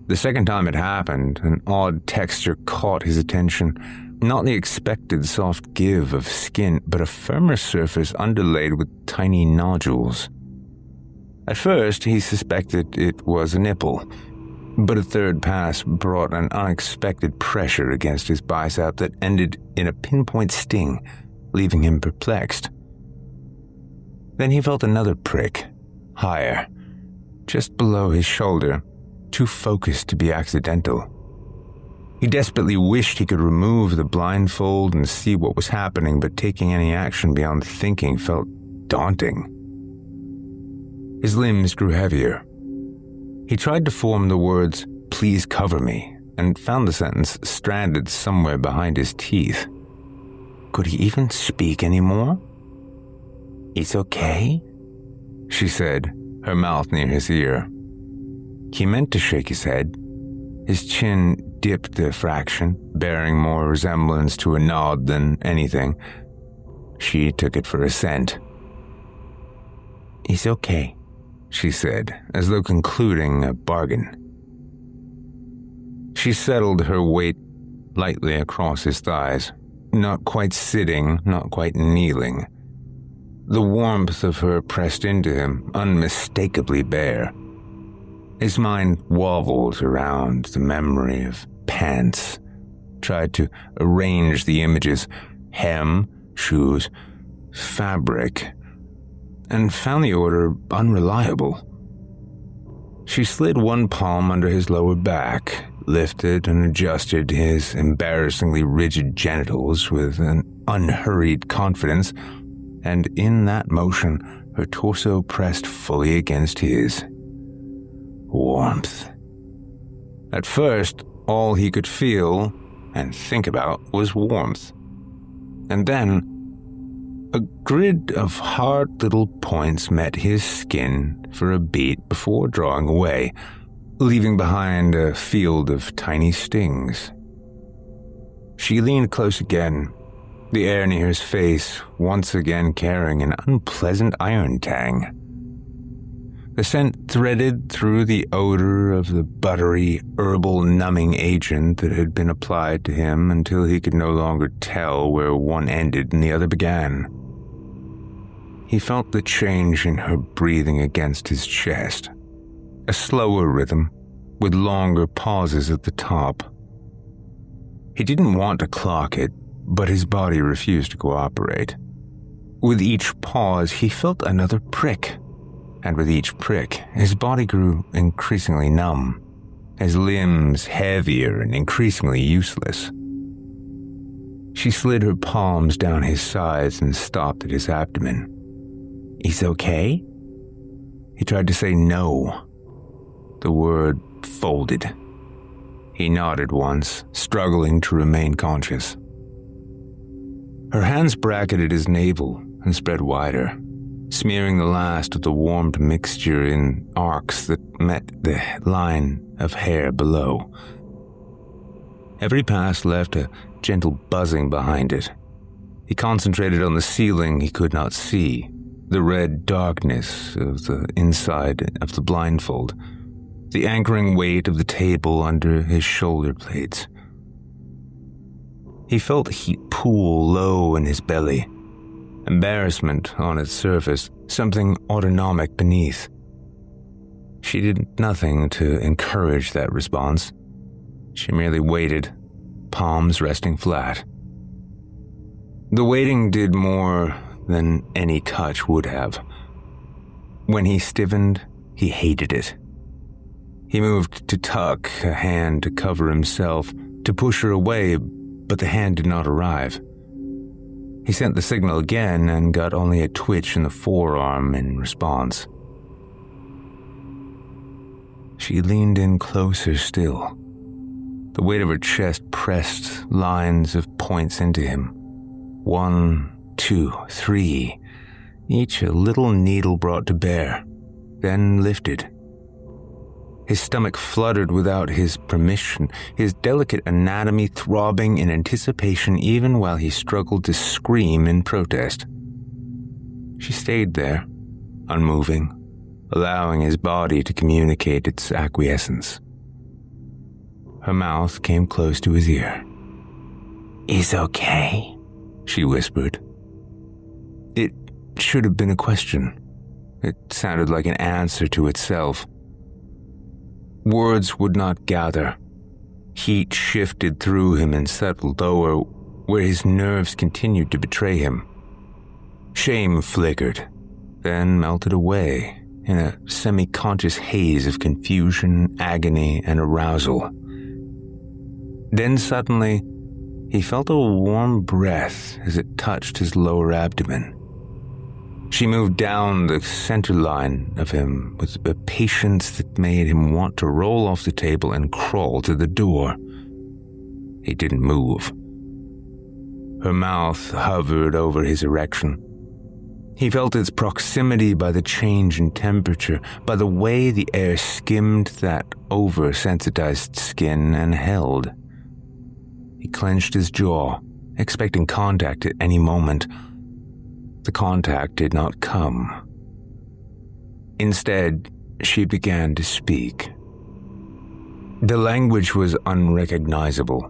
The second time it happened, an odd texture caught his attention. Not the expected soft give of skin, but a firmer surface underlaid with tiny nodules. At first, he suspected it was a nipple, But a third pass brought an unexpected pressure against his bicep that ended in a pinpoint sting, leaving him perplexed. Then he felt another prick, higher, just below his shoulder, too focused to be accidental. He desperately wished he could remove the blindfold and see what was happening, but taking any action beyond thinking felt daunting. His limbs grew heavier. He tried to form the words, "Please cover me," and found the sentence stranded somewhere behind his teeth. Could he even speak anymore? It's okay, she said, her mouth near his ear. He meant to shake his head. His chin dipped a fraction, bearing more resemblance to a nod than anything. She took it for assent. It's okay, she said, as though concluding a bargain. She settled her weight lightly across his thighs, not quite sitting, not quite kneeling. The warmth of her pressed into him, unmistakably bare. His mind wobbled around the memory of pants, tried to arrange the images, hem, shoes, fabric, and found the order unreliable. She slid one palm under his lower back, lifted and adjusted his embarrassingly rigid genitals with an unhurried confidence, and in that motion, her torso pressed fully against his. Warmth. At first, all he could feel and think about was warmth. And then, a grid of hard little points met his skin for a beat before drawing away, leaving behind a field of tiny stings. She leaned close again, the air near his face once again carrying an unpleasant iron tang. The scent threaded through the odor of the buttery, herbal numbing agent that had been applied to him until he could no longer tell where one ended and the other began. He felt the change in her breathing against his chest, a slower rhythm with longer pauses at the top. He didn't want to clock it, but his body refused to cooperate. With each pause, he felt another prick. And with each prick, his body grew increasingly numb, his limbs heavier and increasingly useless. She slid her palms down his sides and stopped at his abdomen. It's okay? He tried to say no. The word folded. He nodded once, struggling to remain conscious. Her hands bracketed his navel and spread wider, smearing the last of the warmed mixture in arcs that met the line of hair below. Every pass left a gentle buzzing behind it. He concentrated on the ceiling he could not see, the red darkness of the inside of the blindfold, the anchoring weight of the table under his shoulder blades. He felt heat pool low in his belly, embarrassment on its surface, something autonomic beneath. She did nothing to encourage that response. She merely waited, palms resting flat. The waiting did more than any touch would have. When he stiffened, he hated it. He moved to tuck a hand to cover himself, to push her away, but the hand did not arrive. He sent the signal again and got only a twitch in the forearm in response. She leaned in closer still. The weight of her chest pressed lines of points into him. 1, 2, 3, each a little needle brought to bear, then lifted. His stomach fluttered without his permission, his delicate anatomy throbbing in anticipation even while he struggled to scream in protest. She stayed there, unmoving, allowing his body to communicate its acquiescence. Her mouth came close to his ear. It's okay, she whispered. It should have been a question. It sounded like an answer to itself. Words would not gather. Heat shifted through him and settled lower, where his nerves continued to betray him. Shame flickered, then melted away in a semi-conscious haze of confusion, agony, and arousal. Then suddenly, he felt a warm breath as it touched his lower abdomen. She moved down the center line of him with a patience that made him want to roll off the table and crawl to the door. He didn't move. Her mouth hovered over his erection. He felt its proximity by the change in temperature, by the way the air skimmed that oversensitized skin and held. He clenched his jaw, expecting contact at any moment. The contact did not come. Instead, she began to speak. The language was unrecognizable.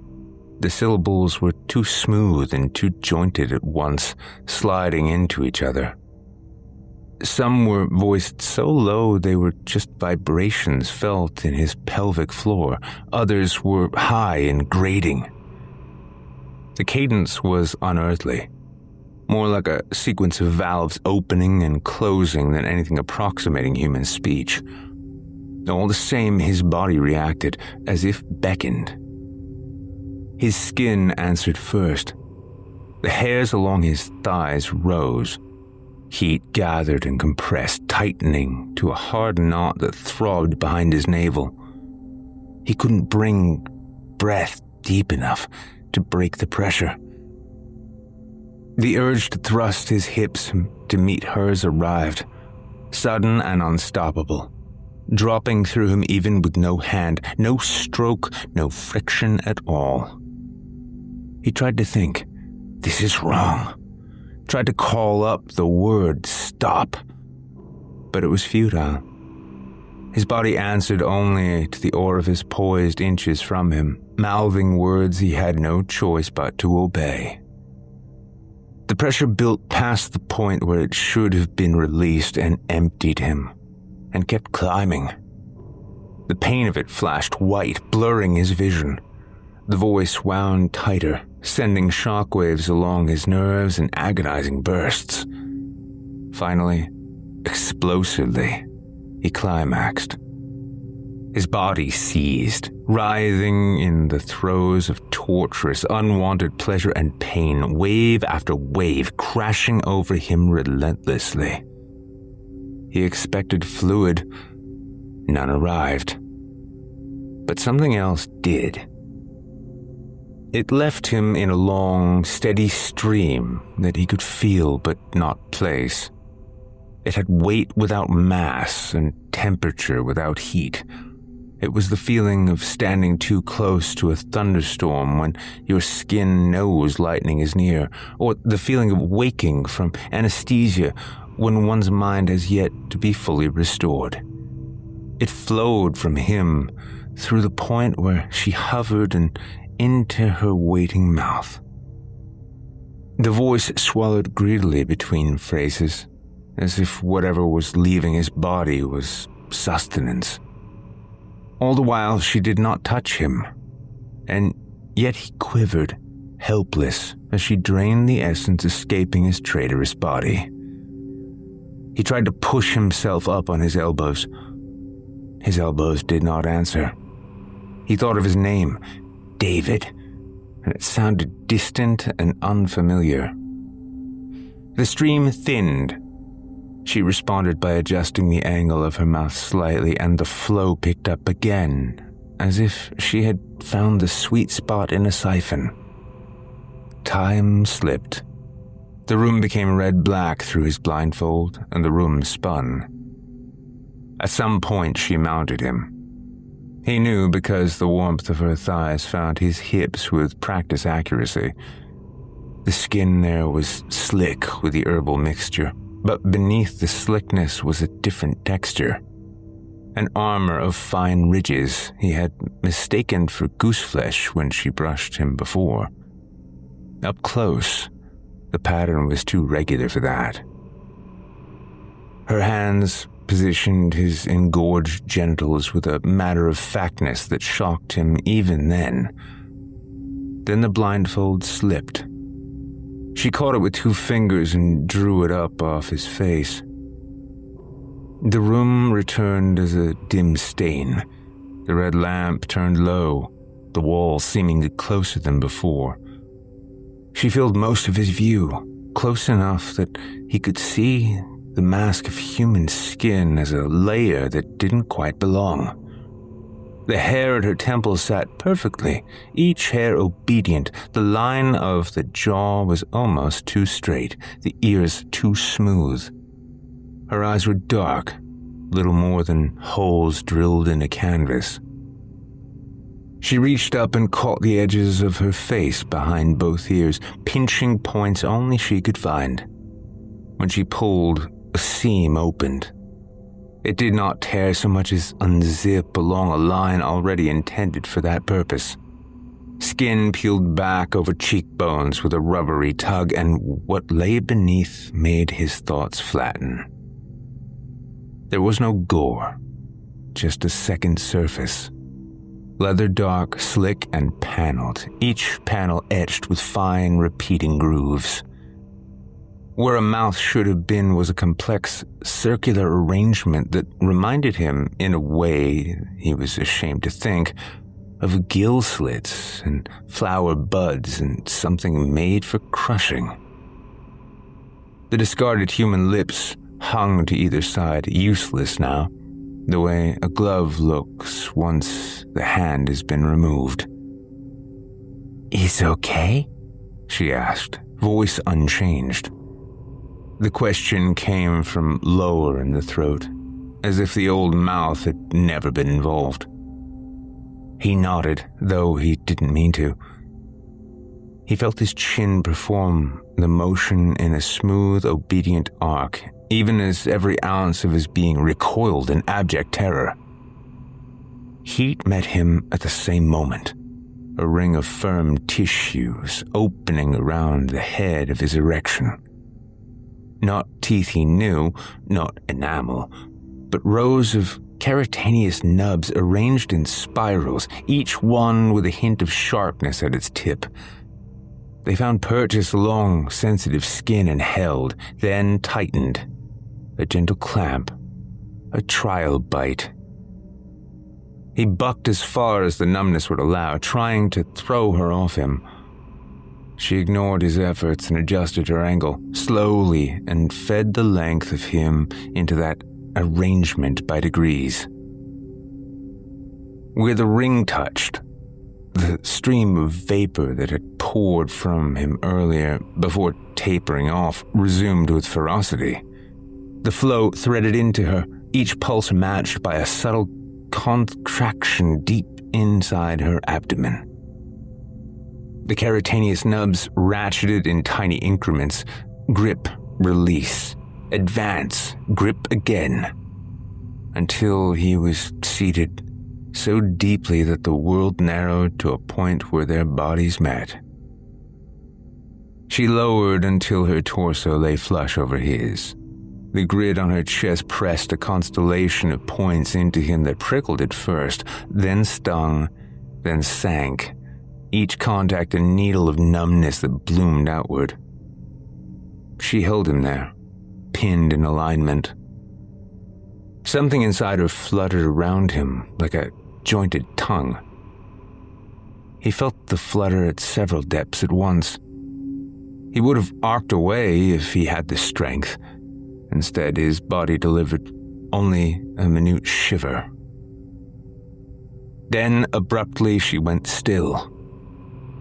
The syllables were too smooth and too jointed at once, sliding into each other. Some were voiced so low they were just vibrations felt in his pelvic floor. Others were high and grating. The cadence was unearthly, more like a sequence of valves opening and closing than anything approximating human speech. All the same, his body reacted, as if beckoned. His skin answered first. The hairs along his thighs rose. Heat gathered and compressed, tightening to a hard knot that throbbed behind his navel. He couldn't bring breath deep enough to break the pressure. The urge to thrust his hips to meet hers arrived, sudden and unstoppable, dropping through him even with no hand, no stroke, no friction at all. He tried to think, "This is wrong," tried to call up the word "stop," but it was futile. His body answered only to the orifice poised inches from him, mouthing words he had no choice but to obey. The pressure built past the point where it should have been released and emptied him, and kept climbing. The pain of it flashed white, blurring his vision. The voice wound tighter, sending shockwaves along his nerves in agonizing bursts. Finally, explosively, he climaxed. His body seized, writhing in the throes of torturous, unwanted pleasure and pain, wave after wave crashing over him relentlessly. He expected fluid. None arrived. But something else did. It left him in a long, steady stream that he could feel but not place. It had weight without mass and temperature without heat. It was the feeling of standing too close to a thunderstorm when your skin knows lightning is near, or the feeling of waking from anesthesia when one's mind has yet to be fully restored. It flowed from him through the point where she hovered and into her waiting mouth. The voice swallowed greedily between phrases, as if whatever was leaving his body was sustenance. All the while she did not touch him, and yet he quivered, helpless, as she drained the essence escaping his traitorous body. He tried to push himself up on his elbows. His elbows did not answer. He thought of his name, David, and it sounded distant and unfamiliar. The stream thinned. She responded by adjusting the angle of her mouth slightly, and the flow picked up again, as if she had found the sweet spot in a siphon. Time slipped. The room became red-black through his blindfold, and the room spun. At some point she mounted him. He knew because the warmth of her thighs found his hips with practiced accuracy. The skin there was slick with the herbal mixture, but beneath the slickness was a different texture. An armor of fine ridges he had mistaken for gooseflesh when she brushed him before. Up close, the pattern was too regular for that. Her hands positioned his engorged genitals with a matter-of-factness that shocked him even then. Then the blindfold slipped. She caught it with 2 fingers and drew it up off his face. The room returned as a dim stain. The red lamp turned low, the wall seemingly closer than before. She filled most of his view, close enough that he could see the mask of human skin as a layer that didn't quite belong. The hair at her temples sat perfectly, each hair obedient. The line of the jaw was almost too straight, the ears too smooth. Her eyes were dark, little more than holes drilled in a canvas. She reached up and caught the edges of her face behind both ears, pinching points only she could find. When she pulled, a seam opened. It did not tear so much as unzip along a line already intended for that purpose. Skin peeled back over cheekbones with a rubbery tug, and what lay beneath made his thoughts flatten. There was no gore, just a second surface. Leather dark, slick, and paneled, each panel etched with fine, repeating grooves. Where a mouth should have been was a complex, circular arrangement that reminded him, in a way he was ashamed to think, of gill slits and flower buds and something made for crushing. The discarded human lips hung to either side, useless now, the way a glove looks once the hand has been removed. Is okay? She asked, voice unchanged. The question came from lower in the throat, as if the old mouth had never been involved. He nodded, though he didn't mean to. He felt his chin perform the motion in a smooth, obedient arc, even as every ounce of his being recoiled in abject terror. Heat met him at the same moment, a ring of firm tissues opening around the head of his erection. Not teeth he knew, not enamel, but rows of keratinous nubs arranged in spirals, each one with a hint of sharpness at its tip. They found purchase along sensitive skin and held, then tightened. A gentle clamp, a trial bite. He bucked as far as the numbness would allow, trying to throw her off him. She ignored his efforts and adjusted her angle, slowly, and fed the length of him into that arrangement by degrees. Where the ring touched, the stream of vapor that had poured from him earlier, before tapering off, resumed with ferocity. The flow threaded into her, each pulse matched by a subtle contraction deep inside her abdomen. The keratinous nubs ratcheted in tiny increments. Grip, release, advance, grip again. Until he was seated so deeply that the world narrowed to a point where their bodies met. She lowered until her torso lay flush over his. The grid on her chest pressed a constellation of points into him that prickled at first, then stung, then sank. Each contact a needle of numbness that bloomed outward. She held him there, pinned in alignment. Something inside her fluttered around him like a jointed tongue. He felt the flutter at several depths at once. He would have arced away if he had the strength. Instead, his body delivered only a minute shiver. Then, abruptly, she went still.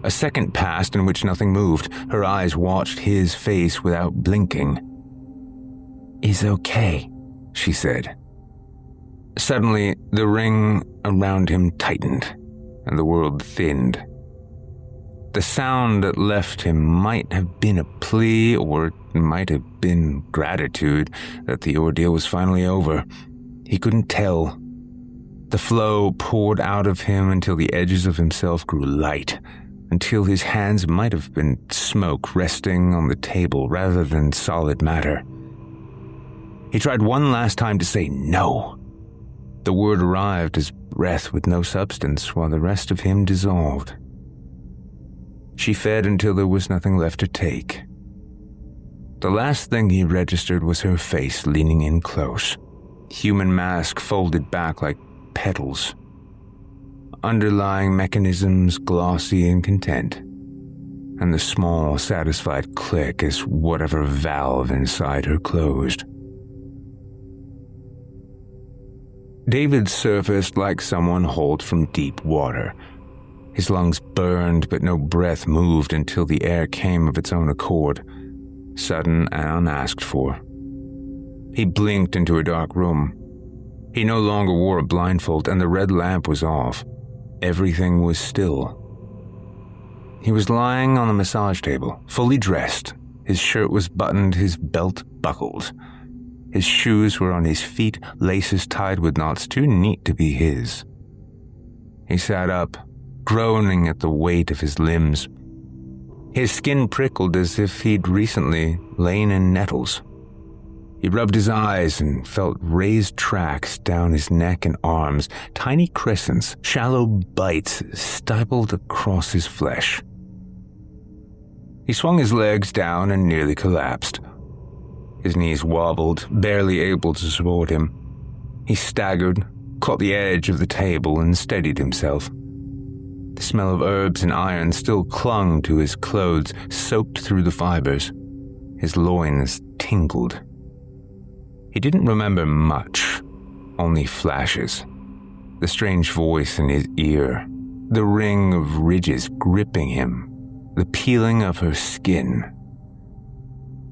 A second passed in which nothing moved. Her eyes watched his face without blinking. Is okay, she said. Suddenly, the ring around him tightened, and the world thinned. The sound that left him might have been a plea, or it might have been gratitude that the ordeal was finally over. He couldn't tell. The flow poured out of him until the edges of himself grew light, until his hands might have been smoke resting on the table rather than solid matter. He tried one last time to say no. The word arrived as breath with no substance, while the rest of him dissolved. She fed until there was nothing left to take. The last thing he registered was her face leaning in close, human mask folded back like petals. Underlying mechanisms glossy and content, and the small, satisfied click as whatever valve inside her closed. David surfaced like someone hauled from deep water. His lungs burned, but no breath moved until the air came of its own accord, sudden and unasked for. He blinked into a dark room. He no longer wore a blindfold, and the red lamp was off. Everything was still. He was lying on a massage table, fully dressed. His shirt was buttoned, his belt buckled. His shoes were on his feet, laces tied with knots too neat to be his. He sat up, groaning at the weight of his limbs. His skin prickled as if he'd recently lain in nettles. He rubbed his eyes and felt raised tracks down his neck and arms, tiny crescents, shallow bites stippled across his flesh. He swung his legs down and nearly collapsed. His knees wobbled, barely able to support him. He staggered, caught the edge of the table, and steadied himself. The smell of herbs and iron still clung to his clothes, soaked through the fibers. His loins tingled. He didn't remember much, only flashes. The strange voice in his ear, the ring of ridges gripping him, the peeling of her skin.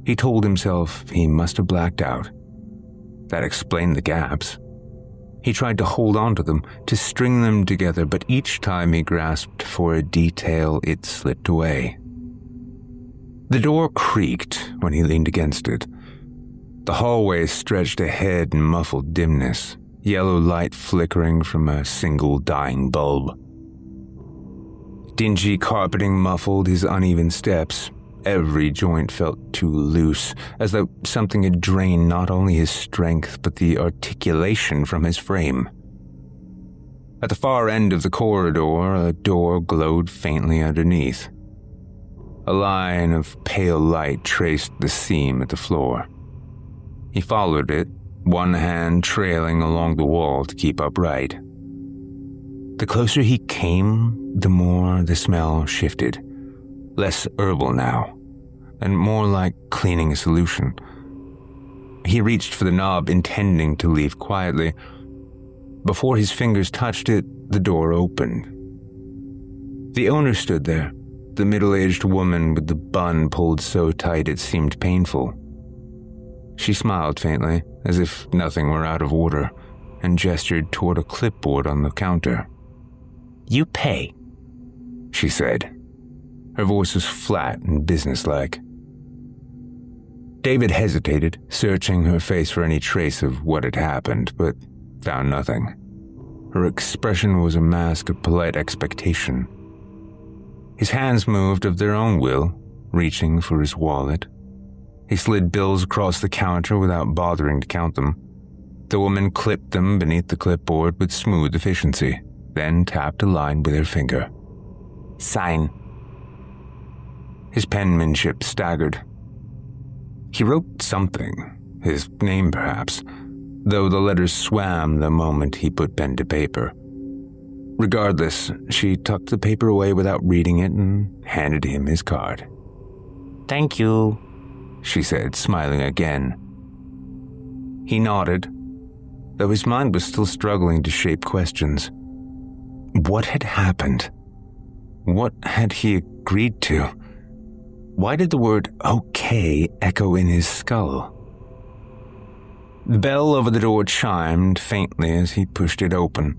He told himself he must have blacked out. That explained the gaps. He tried to hold on to them, to string them together, but each time he grasped for a detail, it slipped away. The door creaked when he leaned against it. The hallway stretched ahead in muffled dimness, yellow light flickering from a single dying bulb. Dingy carpeting muffled his uneven steps. Every joint felt too loose, as though something had drained not only his strength but the articulation from his frame. At the far end of the corridor, a door glowed faintly underneath. A line of pale light traced the seam at the floor. He followed it, one hand trailing along the wall to keep upright. The closer he came, the more the smell shifted. Less herbal now, and more like cleaning a solution. He reached for the knob, intending to leave quietly. Before his fingers touched it, the door opened. The owner stood there, the middle-aged woman with the bun pulled so tight it seemed painful. She smiled faintly, as if nothing were out of order, and gestured toward a clipboard on the counter. "You pay," she said. Her voice was flat and businesslike. David hesitated, searching her face for any trace of what had happened, but found nothing. Her expression was a mask of polite expectation. His hands moved of their own will, reaching for his wallet. He slid bills across the counter without bothering to count them. The woman clipped them beneath the clipboard with smooth efficiency, then tapped a line with her finger. "Sign." His penmanship staggered. He wrote something, his name perhaps, though the letters swam the moment he put pen to paper. Regardless, she tucked the paper away without reading it and handed him his card. "Thank you," she said, smiling again. He nodded, though his mind was still struggling to shape questions. What had happened? What had he agreed to? Why did the word "okay" echo in his skull? The bell over the door chimed faintly as he pushed it open.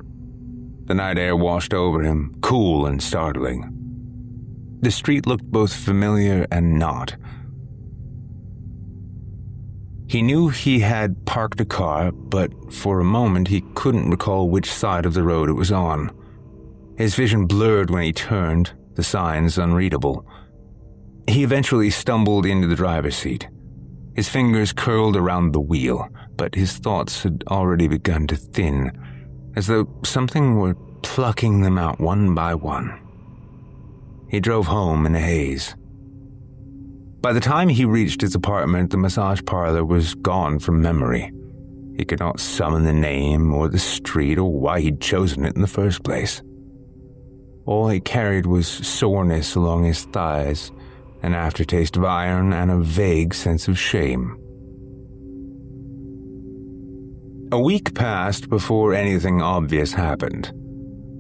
The night air washed over him, cool and startling. The street looked both familiar and not. He knew he had parked a car, but for a moment he couldn't recall which side of the road it was on. His vision blurred when he turned, the signs unreadable. He eventually stumbled into the driver's seat. His fingers curled around the wheel, but his thoughts had already begun to thin, as though something were plucking them out one by one. He drove home in a haze. By the time he reached his apartment, the massage parlor was gone from memory. He could not summon the name or the street or why he'd chosen it in the first place. All he carried was soreness along his thighs, an aftertaste of iron, and a vague sense of shame. A week passed before anything obvious happened.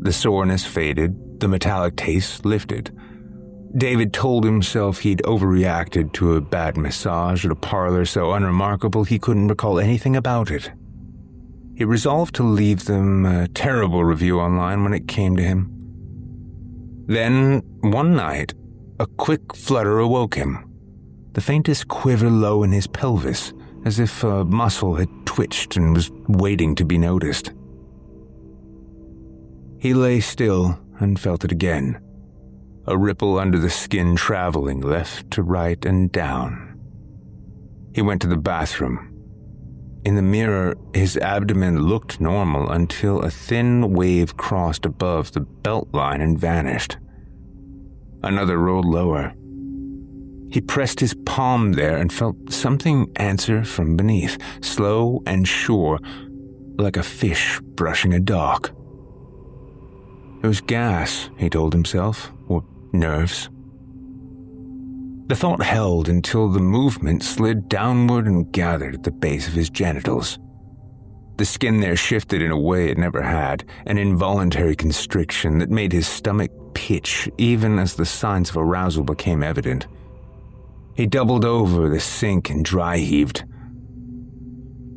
The soreness faded, the metallic taste lifted. David told himself he'd overreacted to a bad massage at a parlor so unremarkable he couldn't recall anything about it. He resolved to leave them a terrible review online when it came to him. Then, one night, a quick flutter awoke him, the faintest quiver low in his pelvis, as if a muscle had twitched and was waiting to be noticed. He lay still and felt it again, a ripple under the skin traveling left to right and down. He went to the bathroom. In the mirror, his abdomen looked normal until a thin wave crossed above the belt line and vanished. Another rolled lower. He pressed his palm there and felt something answer from beneath, slow and sure, like a fish brushing a dock. It was gas, he told himself, or nerves. The thought held until the movement slid downward and gathered at the base of his genitals. The skin there shifted in a way it never had, an involuntary constriction that made his stomach pitch even as the signs of arousal became evident. He doubled over the sink and dry-heaved.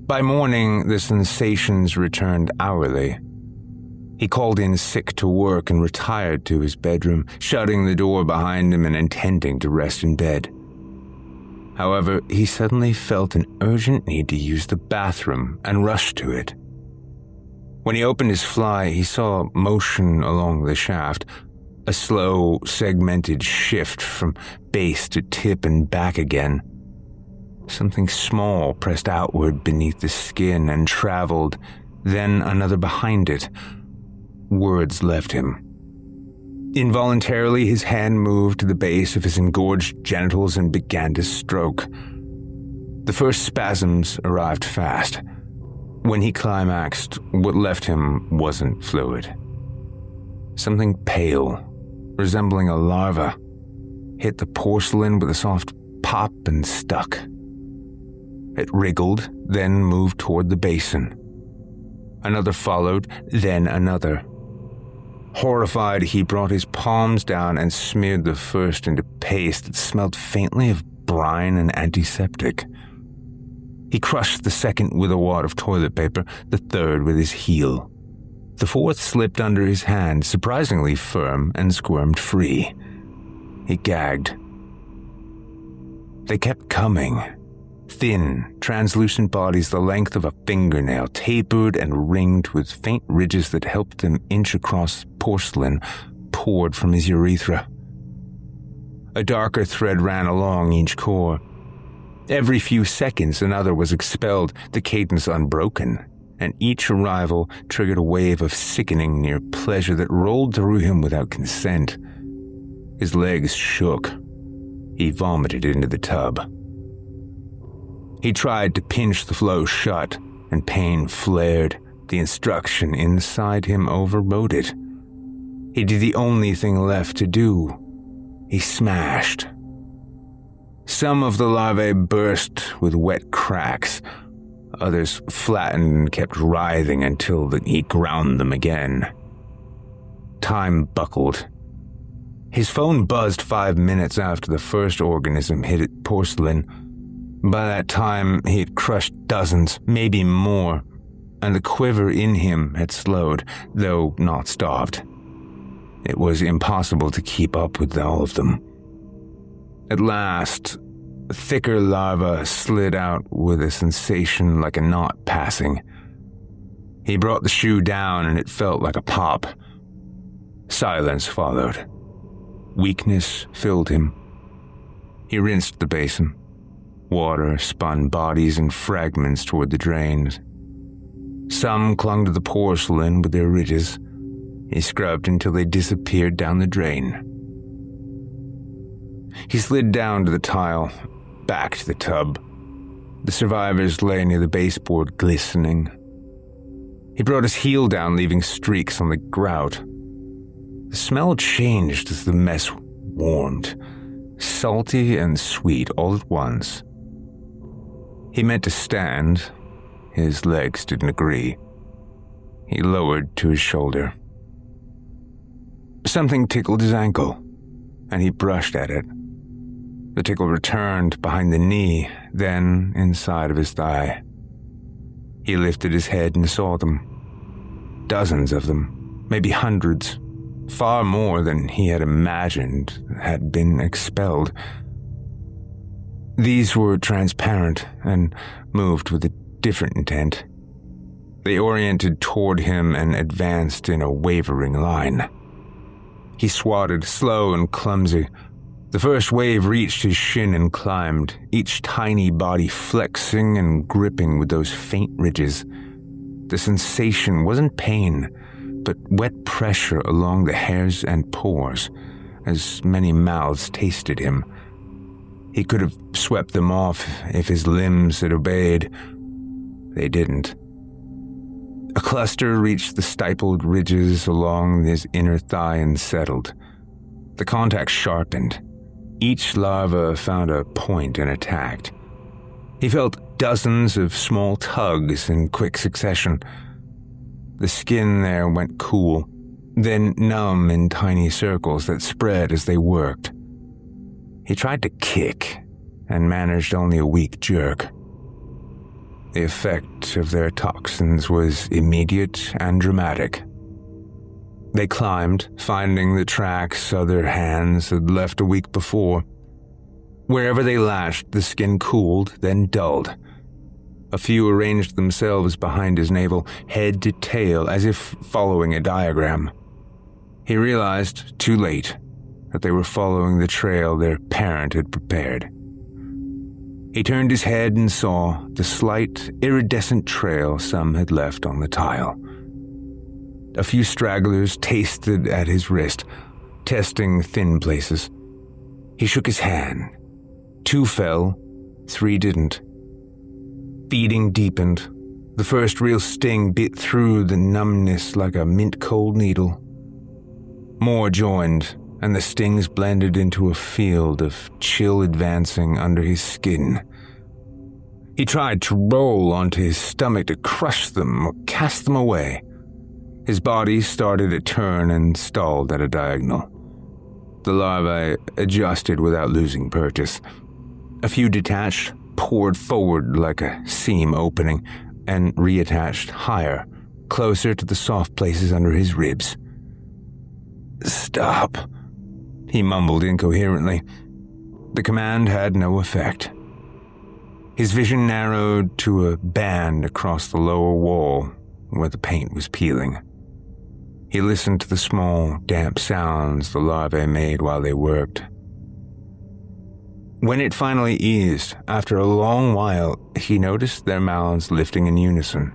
By morning, the sensations returned hourly. He called in sick to work and retired to his bedroom, shutting the door behind him and intending to rest in bed. However, he suddenly felt an urgent need to use the bathroom and rushed to it. When he opened his fly, he saw motion along the shaft, a slow, segmented shift from base to tip and back again. Something small pressed outward beneath the skin and traveled, then another behind it. Words left him. Involuntarily, his hand moved to the base of his engorged genitals and began to stroke. The first spasms arrived fast. When he climaxed, what left him wasn't fluid. Something pale, resembling a larva, hit the porcelain with a soft pop and stuck. It wriggled, then moved toward the basin. Another followed, then another. Horrified, he brought his palms down and smeared the first into paste that smelled faintly of brine and antiseptic. He crushed the second with a wad of toilet paper, the third with his heel. The fourth slipped under his hand, surprisingly firm, and squirmed free. He gagged. They kept coming. Thin, translucent bodies the length of a fingernail, tapered and ringed with faint ridges that helped them inch across porcelain, poured from his urethra. A darker thread ran along each core. Every few seconds another was expelled, the cadence unbroken, and each arrival triggered a wave of sickening near pleasure that rolled through him without consent. His legs shook. He vomited into the tub. He tried to pinch the flow shut, and pain flared. The instruction inside him overrode it. He did the only thing left to do. He smashed. Some of the larvae burst with wet cracks. Others flattened and kept writhing until he ground them again. Time buckled. His phone buzzed 5 minutes after the first organism hit it porcelain. By that time, he had crushed dozens, maybe more, and the quiver in him had slowed, though not stopped. It was impossible to keep up with all of them. At last, a thicker larva slid out with a sensation like a knot passing. He brought the shoe down and it felt like a pop. Silence followed. Weakness filled him. He rinsed the basin. Water spun bodies and fragments toward the drains. Some clung to the porcelain with their ridges. He scrubbed until they disappeared down the drain. He slid down to the tile, back to the tub. The survivors lay near the baseboard, glistening. He brought his heel down, leaving streaks on the grout. The smell changed as the mess warmed, salty and sweet all at once. He meant to stand. His legs didn't agree. He lowered to his shoulder. Something tickled his ankle, and he brushed at it. The tickle returned behind the knee, then inside of his thigh. He lifted his head and saw them. Dozens of them, maybe hundreds, far more than he had imagined had been expelled. These were transparent and moved with a different intent. They oriented toward him and advanced in a wavering line. He swatted, slow and clumsy. The first wave reached his shin and climbed, each tiny body flexing and gripping with those faint ridges. The sensation wasn't pain, but wet pressure along the hairs and pores, as many mouths tasted him. He could have swept them off if his limbs had obeyed. They didn't. A cluster reached the stippled ridges along his inner thigh and settled. The contact sharpened. Each larva found a point and attacked. He felt dozens of small tugs in quick succession. The skin there went cool, then numb in tiny circles that spread as they worked. He tried to kick and managed only a weak jerk. The effect of their toxins was immediate and dramatic. They climbed, finding the tracks other hands had left a week before. Wherever they lashed, the skin cooled, then dulled. A few arranged themselves behind his navel, head to tail, as if following a diagram. He realized, too late, that they were following the trail their parent had prepared. He turned his head and saw the slight, iridescent trail some had left on the tile. A few stragglers tasted at his wrist, testing thin places. He shook his hand. 2 fell, 3 didn't. Feeding deepened. The first real sting bit through the numbness like a mint-cold needle. More joined, and the stings blended into a field of chill advancing under his skin. He tried to roll onto his stomach to crush them or cast them away. His body started to turn and stalled at a diagonal. The larvae adjusted without losing purchase. A few detached, poured forward like a seam opening, and reattached higher, closer to the soft places under his ribs. "Stop," he mumbled incoherently. The command had no effect. His vision narrowed to a band across the lower wall where the paint was peeling. He listened to the small, damp sounds the larvae made while they worked. When it finally eased, after a long while, he noticed their mouths lifting in unison.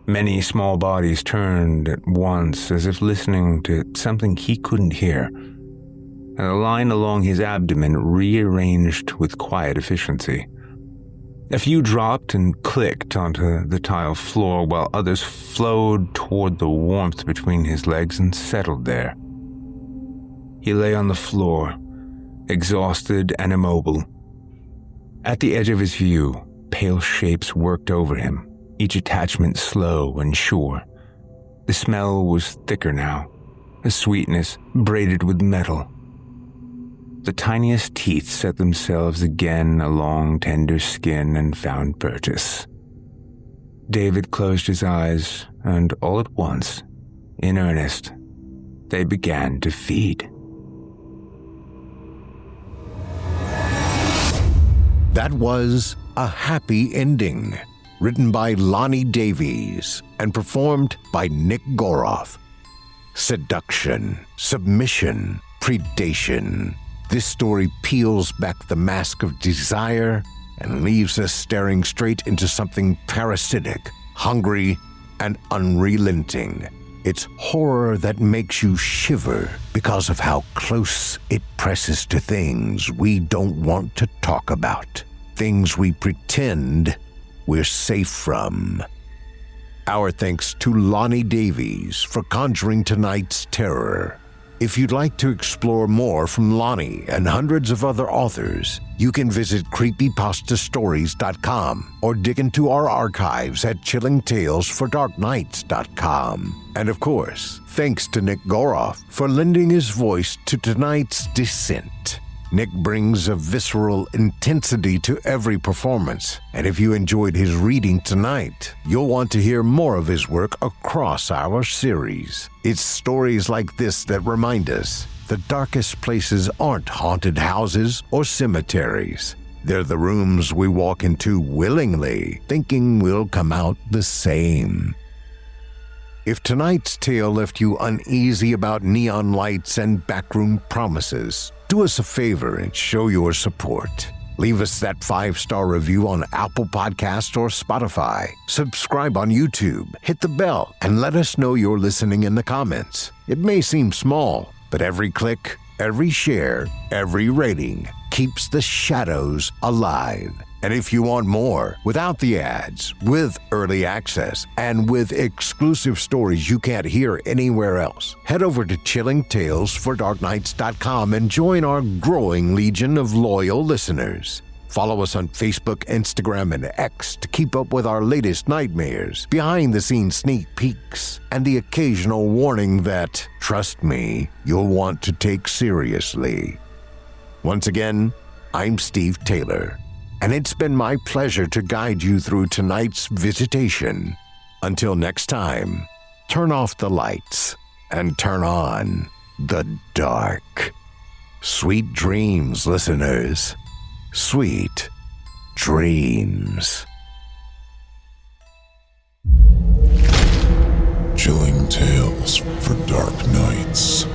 Many small bodies turned at once as if listening to something he couldn't hear, and the line along his abdomen rearranged with quiet efficiency. A few dropped and clicked onto the tile floor, while others flowed toward the warmth between his legs and settled there. He lay on the floor, exhausted and immobile. At the edge of his view, pale shapes worked over him, each attachment slow and sure. The smell was thicker now, a sweetness braided with metal. The tiniest teeth set themselves again along tender skin and found purchase. David closed his eyes, and all at once, in earnest, they began to feed. That was A Happy Ending, written by Lonny Davies and performed by Nick Goroff. Seduction, submission, predation. This story peels back the mask of desire and leaves us staring straight into something parasitic, hungry, and unrelenting. It's horror that makes you shiver because of how close it presses to things we don't want to talk about, things we pretend we're safe from. Our thanks to Lonny Davies for conjuring tonight's terror. If you'd like to explore more from Lonny and hundreds of other authors, you can visit creepypastastories.com or dig into our archives at chillingtalesfordarknights.com. And of course, thanks to Nick Goroff for lending his voice to tonight's Descent. Nick brings a visceral intensity to every performance, and if you enjoyed his reading tonight, you'll want to hear more of his work across our series. It's stories like this that remind us the darkest places aren't haunted houses or cemeteries. They're the rooms we walk into willingly, thinking we'll come out the same. If tonight's tale left you uneasy about neon lights and backroom promises, do us a favor and show your support. Leave us that 5-star review on Apple Podcasts or Spotify. Subscribe on YouTube, hit the bell, and let us know you're listening in the comments. It may seem small, but every click, every share, every rating keeps the shadows alive. And if you want more, without the ads, with early access, and with exclusive stories you can't hear anywhere else, head over to chillingtalesfordarknights.com and join our growing legion of loyal listeners. Follow us on Facebook, Instagram, and X to keep up with our latest nightmares, behind-the-scenes sneak peeks, and the occasional warning that, trust me, you'll want to take seriously. Once again, I'm Steve Taylor, and it's been my pleasure to guide you through tonight's visitation. Until next time, turn off the lights and turn on the dark. Sweet dreams, listeners. Sweet dreams. Chilling tales for dark nights.